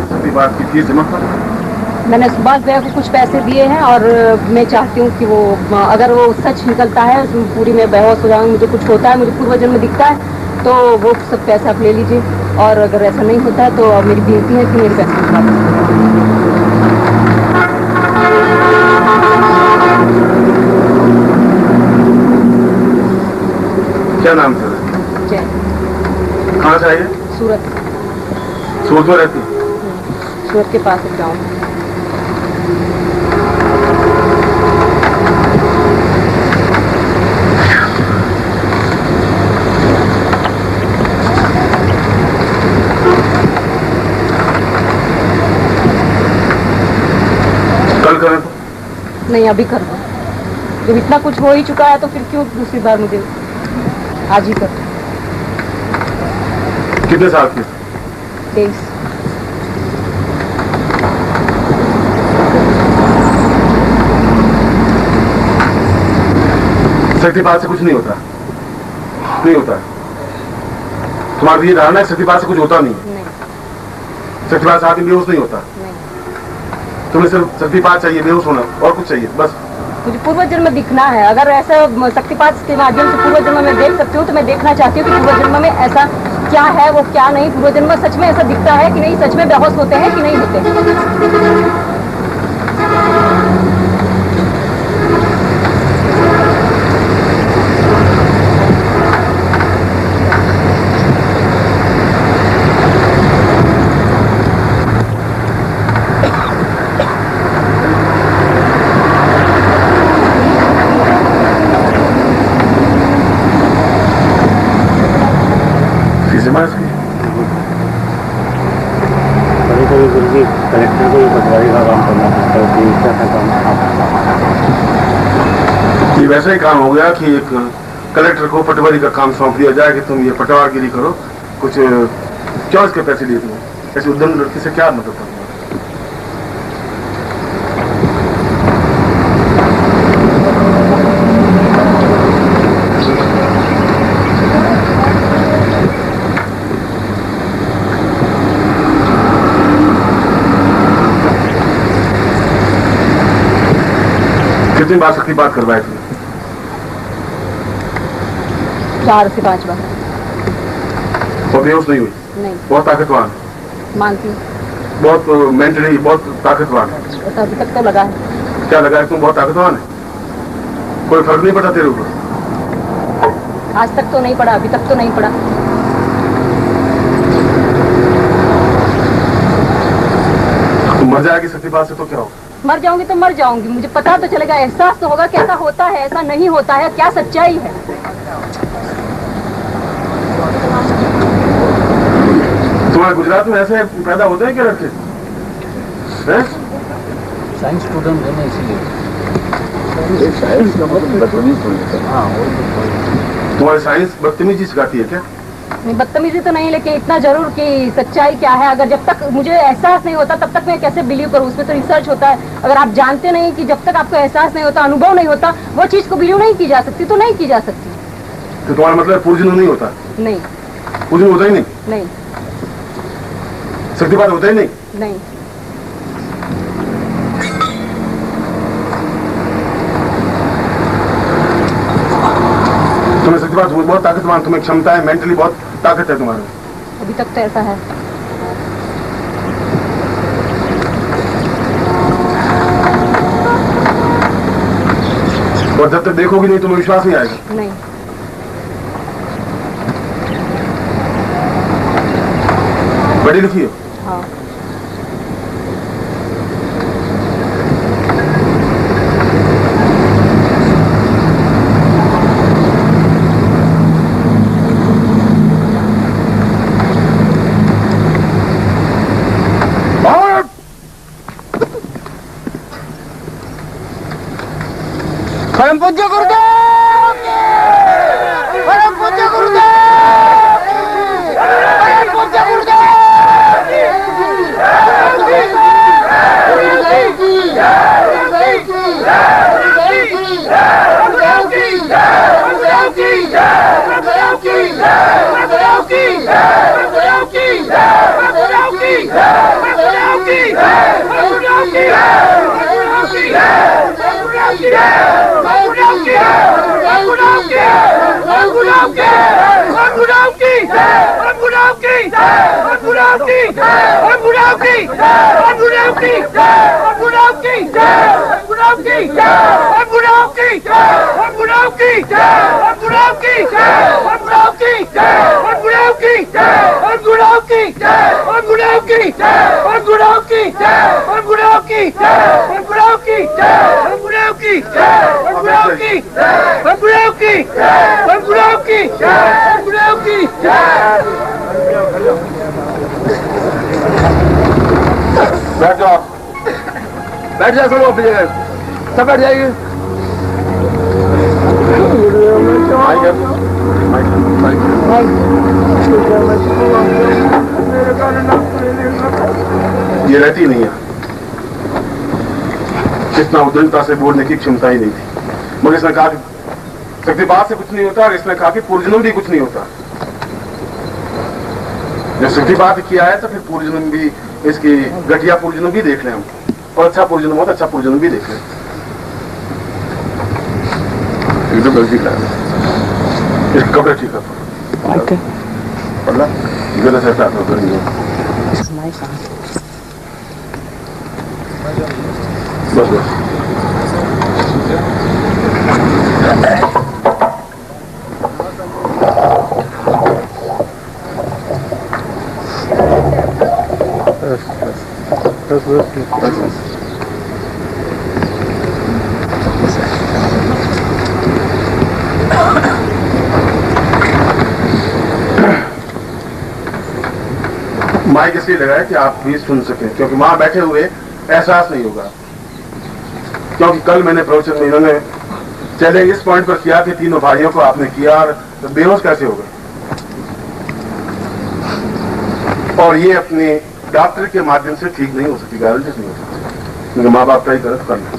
सत्यपात की फीस जमा कर। मैंने सुभाष भैया को कुछ पैसे दिए हैं और मैं चाहती हूँ कि वो अगर वो सच निकलता है उसमें पूरी मैं बेहोश हो जाऊंगी, मुझे कुछ होता है, मुझे पूर्वजन्म में दिखता है तो वो सब पैसा आप ले लीजिए। और अगर ऐसा नहीं होता है तो अब मेरी बेनती है कि मेरे पैसे वापस। क्या नाम था? जय। कहाँ से आई है? सूरत। सूरत में रहती? सूरत के पास एक गाँव। कल करें तो? नहीं अभी कर दो, जब इतना कुछ हो ही चुका है तो फिर क्यों दूसरी बार मुझे, आज ही कर दो। कितने साल की? 23। सत्यपात से कुछ नहीं होता, नहीं होता। तुम्हारी ये धारणा है सत्यपात से कुछ होता नहीं? सत्यपात से आदमी बेहोश नहीं होता? तुम्हें सिर्फ सत्यपात चाहिए, बेहोश होना, और कुछ चाहिए बस? मुझे पूर्वजन्म दिखना है। अगर ऐसा शक्तिपात के माध्यम से पूर्वजन्म में देख सकती हूँ तो मैं देखना चाहती हूँ कि पूर्वजन्म में ऐसा क्या है, वो क्या नहीं। पूर्वजन्म सच में ऐसा दिखता है कि नहीं, सच में बेहोश होते हैं कि नहीं होते। कलेक्टर को पटवारी का काम करना पड़ता है कि क्या काम। ये वैसा ही काम हो गया कि एक कलेक्टर को पटवारी का काम सौंप दिया जाए कि तुम ये पटवारगिरी करो, कुछ क्या इसके पैसे लिए तुम। ऐसे उद्यम लड़की से क्या मतलब था? कितनी बार सख्ती बात करवाए थे? 4 से 5 बार। और बेहोश नहीं हुई? नहीं। बहुत ताकतवान? मानती हूँ। बहुत मेंटली बहुत ताकतवान? अभी तक तो लगा है। क्या लगा है? तुम बहुत ताकतवान है? कोई फर्क नहीं पड़ा तेरे ऊपर? आज तक तो नहीं पड़ा, अभी तक तो नहीं पड़ा। तुम मर जाएगी सत्यपात से तो क्या होगा? मर जाऊंगी तो मर जाऊंगी, मुझे पता तो चलेगा, एहसास तो होगा कैसा होता है, ऐसा नहीं होता है, क्या सच्चाई है। तुम्हारे गुजरात में ऐसे पैदा होते हैं क्या लड़के? साइंस स्टूडेंट है ना, इसीलिए साइंस का मतलब बदतमीज होता है। हाँ, तुम्हारी साइंस बदतमीजी सिखाती है क्या? नहीं, बदतमीजी तो नहीं, लेकिन इतना जरूर कि सच्चाई क्या है। अगर जब तक मुझे एहसास नहीं होता तब तक मैं कैसे बिलीव करूँ? उसमें तो रिसर्च होता है। अगर आप जानते नहीं कि जब तक आपको एहसास नहीं होता, अनुभव नहीं होता, वो चीज को बिलीव नहीं की जा सकती, तो नहीं की जा सकती। तो तुम्हारा मतलब पूर्वजन्म नहीं होता? नहीं। पूर्वजन्म होता ही नहीं? नहीं। सत्यपात होता ही नहीं? नहीं। तुम्हें सत्यपात बहुत ताकतवान, तुम्हें क्षमता है, मेंटली बहुत ताकत है तुम्हारे। अभी तक तो ऐसा है। और जब तक देखोगी नहीं तुम्हें विश्वास नहीं आएगा। नहीं। पढ़ी लिखी हो? हाँ। परम पूज्य गुरुदेव की! परम पूज्य गुरुदेव की! परम पूज्य गुरुदेव की! गुरुदेव की! गुरुदेव की! गुरुदेव की! गुरुदेव की! गुरुदेव की! गुरुदेव की! गुरुदेव की! गुरुदेव की! गुरुदेव की! गुरुदेव की! गुरुदेव की! बैठ जाओ, बैठ जाओ सब अपनी जगह, सब बैठ जाएंगे। ये रहती नहीं है, इतना उद्दंडता से बोलने की क्षमता ही नहीं थी। मगर इसने कहा कि शक्तिपात से कुछ नहीं होता, और इसने कहा कि पूर्वजन्म भी कुछ नहीं होता। जब शक्तिपात किया है तो फिर पूर्वजन्म भी, इसकी घटिया पूर्वजन्म भी देख लें हम, और अच्छा पूर्वजन्म हो तो अच्छा पूर्वजन्म भी देख लें। एकदम गलती करा, इसके कपड़े ठीक है, पढ़ला गलत है तो करेंगे। बस बस माइक इसलिए लगा है कि आप भी सुन सकें, क्योंकि वहां बैठे हुए एहसास नहीं होगा। क्योंकि कल मैंने प्रवचन में इन्होंने चैलेंज इस पॉइंट पर किया कि तीनों भाइयों को आपने किया और बेहोश कैसे हो गए, और ये अपने डॉक्टर के माध्यम से ठीक नहीं हो सकती, गारंटी नहीं हो सकती, क्योंकि माँ बाप का ही गलत करना।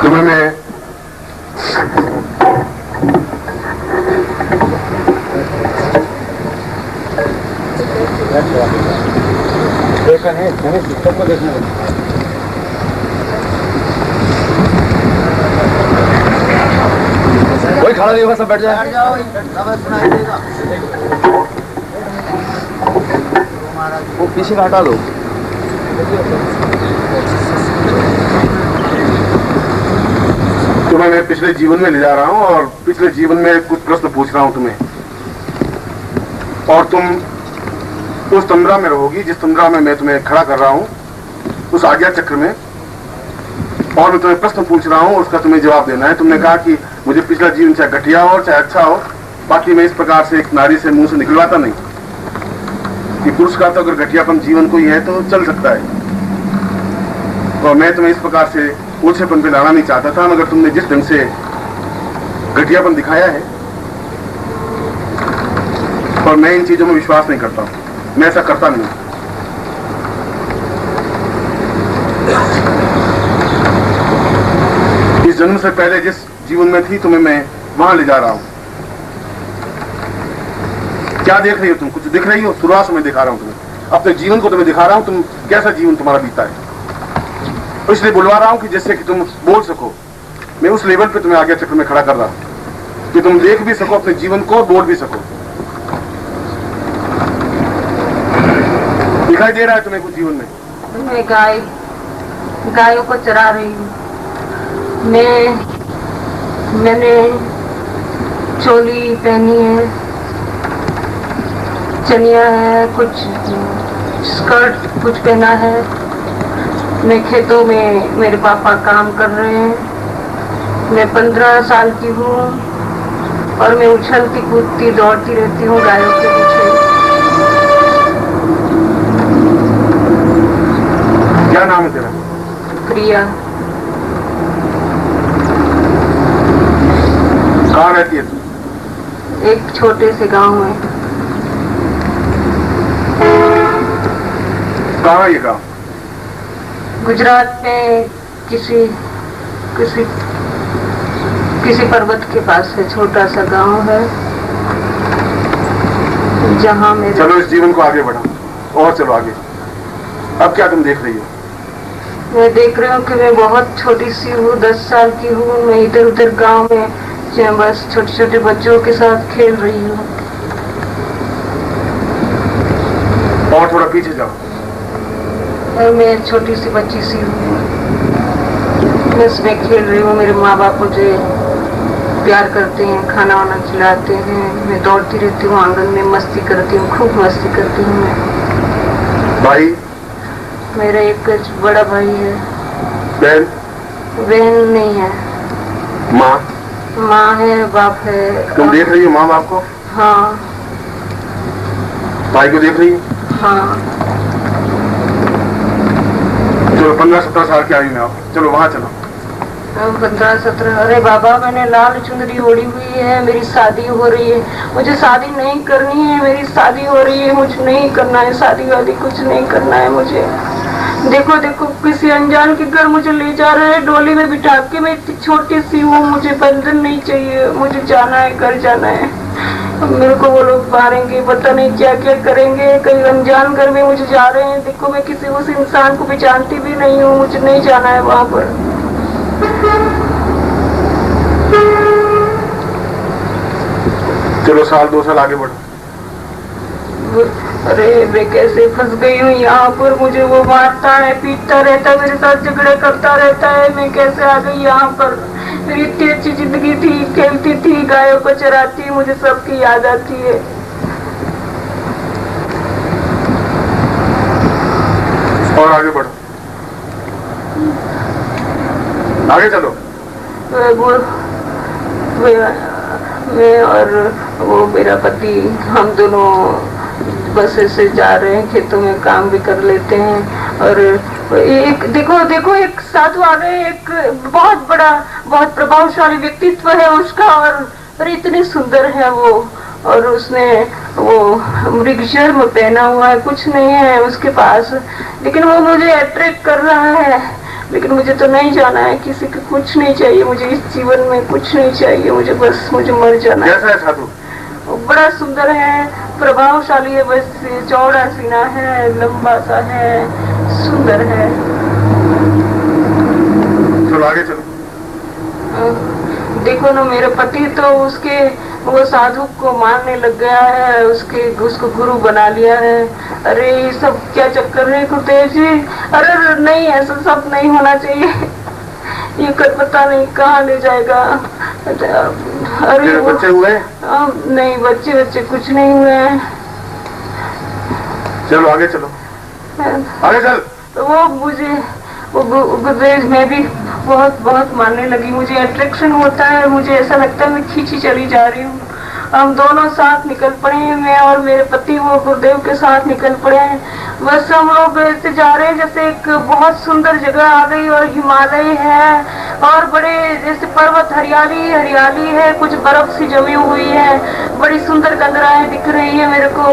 तुम्हें मैं देखा नहीं, मैंने सिस्टम को देखना है। कोई खड़ा नहीं होगा, सब बैठ जाए। वो पीछे का हटा दो। तुम्हें मैं पिछले जीवन में ले जा रहा हूं, और पिछले जीवन में कुछ प्रश्न पूछ रहा हूं तुम्हें, और तुम उस तंद्रा में रहोगी जिस तंद्रा में मैं तुम्हें खड़ा कर रहा हूं, उस आज्ञा चक्र में, और मैं तुम्हें प्रश्न पूछ रहा हूं, उसका तुम्हें जवाब देना है। तुमने कहा कि मुझे पिछला जीवन चाहे घटिया हो चाहे अच्छा हो, बाकी मैं इस प्रकार से एक नारी से मुंह से निकलवाता नहीं। कि पुरुष का तो अगर घटियापन जीवन को ही है तो चल सकता है, और मैं तुम्हें इस प्रकार से ऊंचेपन पे लाना नहीं चाहता था, मगर तुमने जिस ढंग से घटियापन दिखाया है, और मैं इन चीजों में विश्वास नहीं करता हूं, मैं ऐसा करता नहीं। जन्म से पहले जिस जीवन में थी तुम्हें मैं वहां ले जा रहा हूं। क्या देख रही हो तुम? कुछ दिख रही हो? शुरुआत से मैं दिखा रहा हूं तुम्हें, अपने जीवन को तुम्हें दिखा रहा हूं, तुम कैसा जीवन तुम्हारा बीता है, इसलिए बुलवा रहा हूं कि जिससे कि तुम बोल सको। मैं उस लेवल पे तुम्हें आगे चक्र में खड़ा कर रहा हूं कि तुम देख भी सको अपने जीवन को, बोल भी सको। दिखाई दे रहा है तुम्हें कुछ जीवन में? मैं गायों को चरा रही हूँ। मैंने चोली पहनी है, चनिया है, कुछ स्कर्ट कुछ पहना है। मैं खेतों में मेरे पापा काम कर रहे हैं। मैं 15 साल की हूँ और मैं उछलती कूदती दौड़ती रहती हूँ गायों के पीछे। क्या नाम है तेरा? प्रिया। कहाँ रहती है तू? एक छोटे से गांव में। कहाँ है ये गाँव? गुजरात में किसी पर्वत के पास है, छोटा सा गांव है जहाँ मेरे। चलो इस जीवन को आगे बढ़ाओ और चलो आगे। अब क्या तुम देख रही हो? मैं देख रही हूँ कि मैं बहुत छोटी सी हूँ, 10 साल की हूँ। मैं इधर उधर गांव में बस छोटे छोटे बच्चों के साथ खेल रही हूँ। और थोड़ा पीछे जाओ। और मैं छोटी सी बच्ची सी हूँ, मैं उसमें खेल रही हूँ। मेरे माँ बाप मुझे प्यार करते हैं, खाना वाना खिलाते हैं। मैं दौड़ती रहती हूँ आंगन में, मस्ती करती हूँ, खूब मस्ती करती हूँ मैं। भाई? मेरा एक बड़ा भाई है। बहन? बहन नहीं है। माँ? माँ है, बाप है। तुम देख रही हो माँ बाप को? हाँ। भाई को देख रही हो? हाँ। चलो 15-17 साल की आयु में आओ, चलो वहाँ चलो। 15-17? अरे बाबा, मैंने लाल चुंदरी ओढ़ी हुई है, मेरी शादी हो रही है। मुझे शादी नहीं करनी है, मेरी शादी हो रही है, मुझे नहीं करना है शादी वादी, कुछ नहीं करना है मुझे। देखो देखो, किसी अनजान के घर मुझे ले जा रहे हैं डोली में बिठा के। मैं इतनी छोटी सी हूँ, मुझे बंधन नहीं चाहिए, मुझे जाना है, घर जाना है। मेरे को वो लोग मारेंगे, पता नहीं क्या क्या करेंगे। कहीं अनजान घर में मुझे जा रहे हैं। देखो, मैं किसी उस इंसान को पहचानती भी नहीं हूँ, मुझे नहीं जाना है वहाँ पर। चलो 1-2 साल आगे बढ़ो। अरे मैं कैसे फंस गई हूँ यहाँ पर। मुझे वो मारता है, पीटता रहता है, मेरे साथ झगड़े करता रहता है। मैं कैसे आ गई यहाँ पर? मेरी इतनी अच्छी जिंदगी थी, खेलती थी, गायों को चराती, मुझे सबकी याद आती है। और आगे बढ़ो, आगे चलो। मैं और वो मेरा पति, हम दोनों बस से जा रहे हैं, खेतों में काम भी कर लेते हैं। और एक देखो एक साधु आ रहे हैं, एक बहुत बड़ा, बहुत प्रभावशाली व्यक्तित्व है उसका, और इतनी सुंदर है वो। और उसने वो मृगशर्म पहना हुआ है, कुछ नहीं है उसके पास, लेकिन वो मुझे अट्रैक्ट कर रहा है। लेकिन मुझे तो नहीं जाना है, किसी को कुछ नहीं चाहिए मुझे इस जीवन में, कुछ नहीं चाहिए मुझे, बस मुझे मर जाना है। कैसा है साधु? बड़ा सुंदर है, प्रभावशाली है, बस चौड़ा सीना है, लंबा सा है, सुंदर है। चलो आगे चलो। देखो ना, मेरे पति तो उसके वो साधु को मारने लग गया है, उसको गुरु बना लिया है। अरे ये सब क्या चक्कर है गुरुदेव जी? अरे नहीं, ऐसा सब नहीं होना चाहिए। ये कर पता नहीं कहाँ ले जाएगा। अरे बच्चे हुए? नहीं, बच्चे कुछ नहीं हुए हैं। चलो आगे चलो, आगे चल। तो वो मुझे गुरुदेव में भी बहुत मानने लगी, मुझे अट्रैक्शन होता है, मुझे ऐसा लगता है मैं खींची चली जा रही हूँ। हम दोनों साथ निकल पड़े हैं, मैं और मेरे पति वो गुरुदेव के साथ निकल पड़े हैं। बस हम लोग ऐसे जा रहे हैं जैसे एक बहुत सुंदर जगह आ गई और हिमालय है और बड़े जैसे पर्वत, हरियाली हरियाली है, कुछ बर्फ सी जमी हुई है, बड़ी सुंदर गंगराएं दिख रही है मेरे को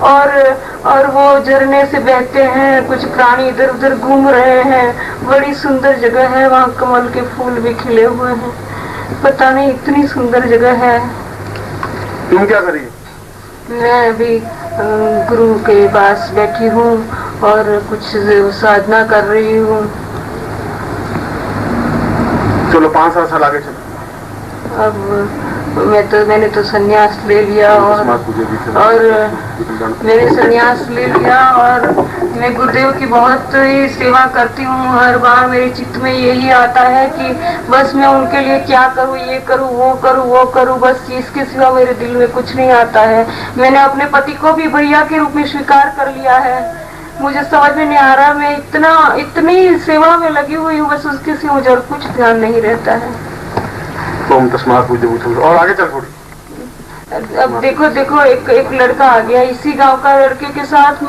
और वो झरने से बहते हैं, कुछ प्राणी इधर उधर घूम रहे हैं, बड़ी सुंदर जगह है। वहाँ कमल के फूल भी खिले हुए हैं, पता नहीं इतनी सुंदर जगह है। तुम क्या करी? मैं अभी गुरु के पास बैठी हूँ और कुछ साधना कर रही हूँ। चलो 5-7 साल आगे चलो। अब मैंने तो संन्यास ले लिया और मैंने संन्यास ले लिया और मैं गुरुदेव की बहुत ही सेवा करती हूँ। हर बार मेरे चित्त में यही आता है कि बस मैं उनके लिए क्या करूँ, ये करूँ, वो करूँ, बस इसके सिवा मेरे दिल में कुछ नहीं आता है। मैंने अपने पति को भी भैया के रूप में स्वीकार कर लिया है। मुझे समझ में नहीं आ रहा, मैं इतनी सेवा में लगी हुई हूँ, बस उसके सिवा मुझे और कुछ ध्यान नहीं रहता है। तुम तस्मात पूछो और आगे चल थोड़ी। अब देखो एक लड़का आ गया इसी गांव का। लड़के के साथ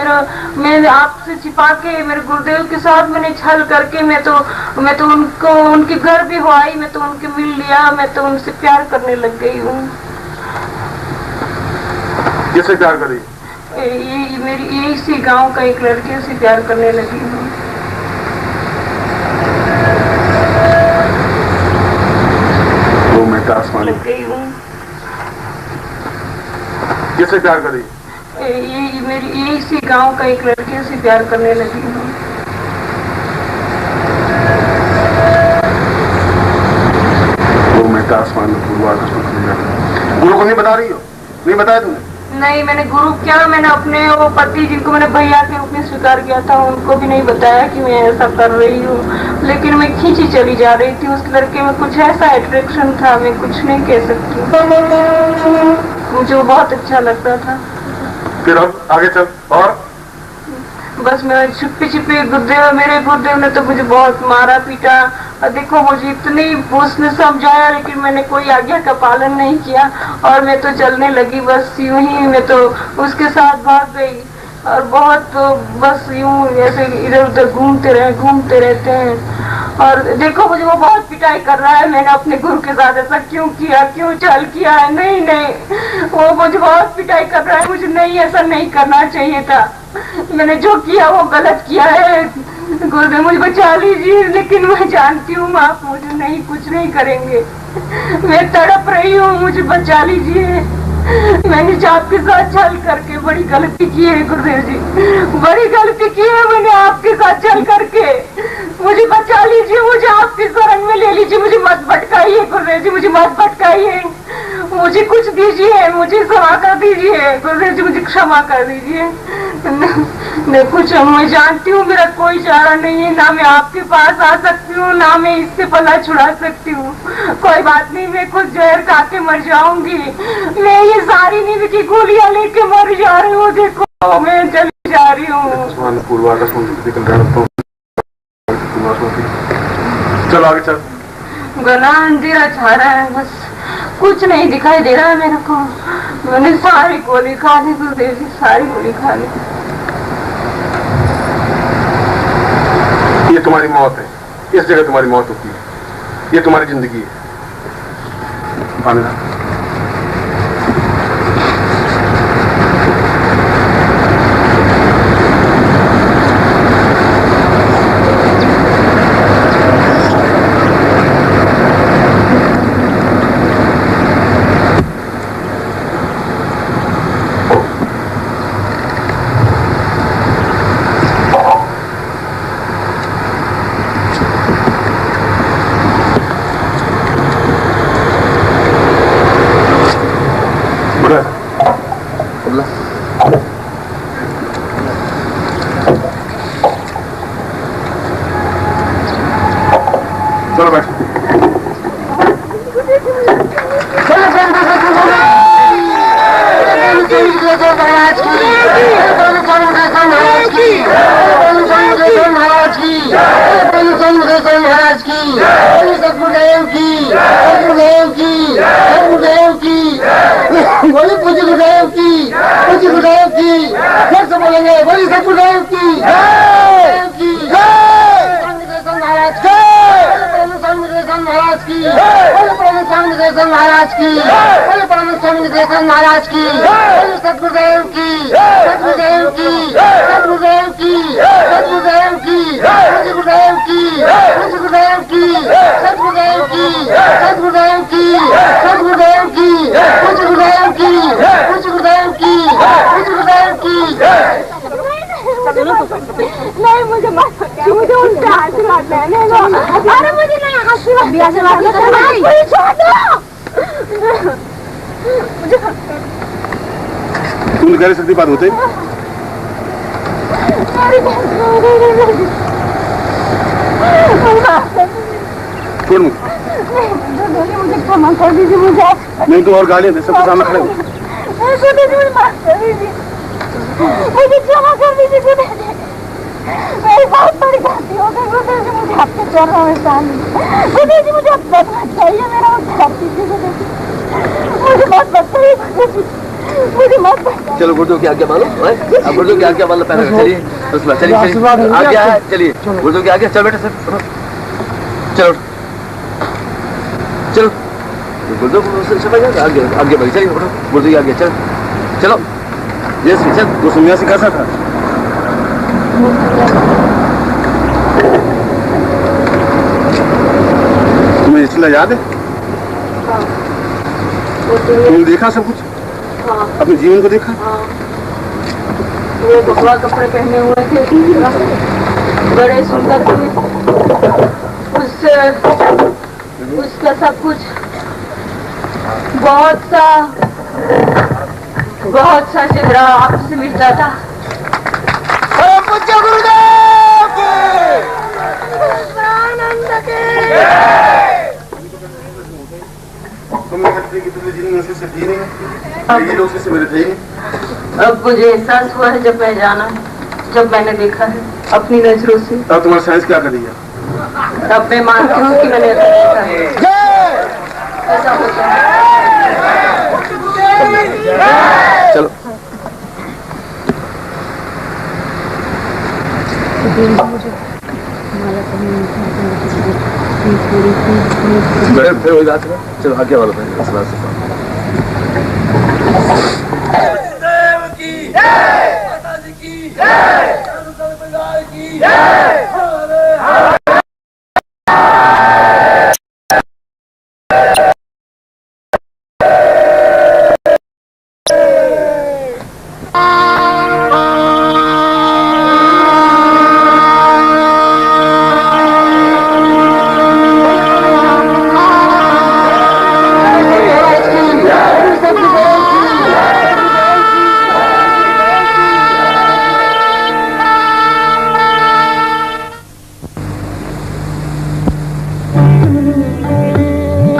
मैं आपसे छिपा के मेरे गुरुदेव के साथ मैंने छल करके मैं तो उनको उनके घर भी हो आई, मैं तो उनके मिल लिया, मैं तो उनसे प्यार करने लग गई हूँ। किससे प्यार करी? ये इसी गांव का एक लड़के से प्यार करने लगी हूँ। आसमानी किससे प्यार करी? ये इसी गांव का एक लड़के से प्यार करने लगी हूँ। वो मैं आसमान में गुरु को नहीं बता रही हो? नहीं बताया तुमने? नहीं, मैंने गुरु क्या, मैंने अपने वो पति जिनको मैंने भैया के रूप में स्वीकार किया था उनको भी नहीं बताया कि मैं ऐसा कर रही हूँ। लेकिन मैं खींची चली जा रही थी, उस लड़के में कुछ ऐसा अट्रैक्शन था, मैं कुछ नहीं कह सकती, मुझे वो बहुत अच्छा लगता था। फिर अब आगे चल। और बस मैं छुपी मेरे गुरुदेव ने तो मुझे बहुत मारा पीटा और देखो मुझे इतनी उसने समझाया लेकिन मैंने कोई आज्ञा का पालन नहीं किया और मैं तो चलने लगी बस यूं ही। मैं तो उसके साथ भाग गई और बहुत बस यूं ऐसे इधर उधर घूमते रहते हैं। और देखो मुझे वो बहुत पिटाई कर रहा है, मैंने अपने गुरु के साथ ऐसा क्यों किया, क्यों छल किया है। नहीं, वो मुझे बहुत पिटाई कर रहा है, मुझे नहीं ऐसा नहीं करना चाहिए था, मैंने जो किया वो गलत किया है। गुरुदेव मुझे बचा लीजिए, लेकिन मैं जानती हूँ आप मुझे नहीं कुछ नहीं करेंगे, मैं तड़प रही हूँ, मुझे बचा लीजिए। मैंने आपके साथ छल करके बड़ी गलती की है गुरुदेव जी, बड़ी गलती की है मैंने आपके साथ छल करके, मुझे बचा लीजिए, मुझे आपके शरण में ले लीजिए, मुझे मत भटकाइए गुरुदेव जी, मुझे मत भटकाइए, मुझे कुछ दीजिए, मुझे क्षमा कर दीजिए गुरुदेव जी, मुझे क्षमा कर दीजिए। कुछ मैं जानती हूँ मेरा कोई चारा नहीं है, ना मैं आपके पास आ सकती हूँ ना मैं इससे पला छुड़ा सकती हूँ। कोई बात नहीं, मैं कुछ जहर खा के मर जाऊंगी, मैं ये सारी नींद की गोलियां लेके मर जा रही हूँ, देखो मैं चली जा रही हूँ। चलो आगे चल। गला अंधेरा छा रहा है, बस कुछ नहीं दिखाई दे रहा है मेरे को। मैंने सारी गोली खा ली गुरुदेव जी, सारी गोली खा ली। ये तुम्हारी मौत है, इस जगह तुम्हारी मौत होती है, ये तुम्हारी जिंदगी है। पानी ला। चलो बैठ। महाराज की सतगुरुदेव की महाराज की, स्वामी निदेशन महाराज की, स्वामी निदेशन महाराज की, सतगुरुदेव की, सतगुरुदेव की, सतगुरुदेव की, सतगुरुदेव की, सतगुरुदेव की, सतगुरुदेव की, सतगुरुदेव की, सतगुरुदेव की, सतगुरुदेव की, सतगुरुदेव की, सतगुरुदेव की, सतगुरुदेव की। नहीं मुझे मुझे उल्टा आशीर्वाद लेने दो। अरे मुझे नहीं आशीर्वाद दिया, आशीर्वाद मुझे छोड़ दो। तुम कह रही शक्तिपात होते छोड़ मुझे क्षमा कर दीजिए, मुझे नहीं तो और गालियां दे सबके सामने खड़े हो। मुझे माफ कर दीजिए, मुझे क्षमा कर दीजिए। मेरी बहुत बड़ी गलती हो गई गुरुदेव जी, मुझे आपके चरणों में शामिल। गुरुदेव जी मुझे अब बचना चाहिए, मेरा उद्धार कीजिए गुरुदेव जी, मुझे बहुत बचाइए गुरुदेव जी, मुझे मत बचाइए। चलो गुरुदेव की आज्ञा मानो, अब गुरुदेव की आज्ञा मानो पहले। चलिए चलिए आज्ञा है, चलिए गुरुदेव की आज्ञा। चल बेटा सर, चलो चलो गुरुदेव आगे आगे बढ़ी, चलिए गुरुदेव की आज्ञा। चलो चलो ये चल। वो सन्यासी कैसा था? तुम्हें इसलिए याद है? तुमने देखा सब कुछ? अपने जीवन को देखा? वो भगवा कपड़े पहने हुए थे, बड़े सुंदर थे, उसका सब कुछ बहुत सा चेहरा आपसे मिलता था। तुमने कहते कि तुमने जीवन में से जी नहीं है, ये लोग से मेरे थे ही नहीं। अब मुझे एहसास हुआ है जब मैं जाना, जब मैंने देखा है अपनी नजरों से। अब तुम्हारा साइंस क्या कर दिया? अब मैं मानती हूँ कि मैंने ऐसा देखा है। ऐसा होता है। चलो फिर वही बात है। चलो आगे वाला है।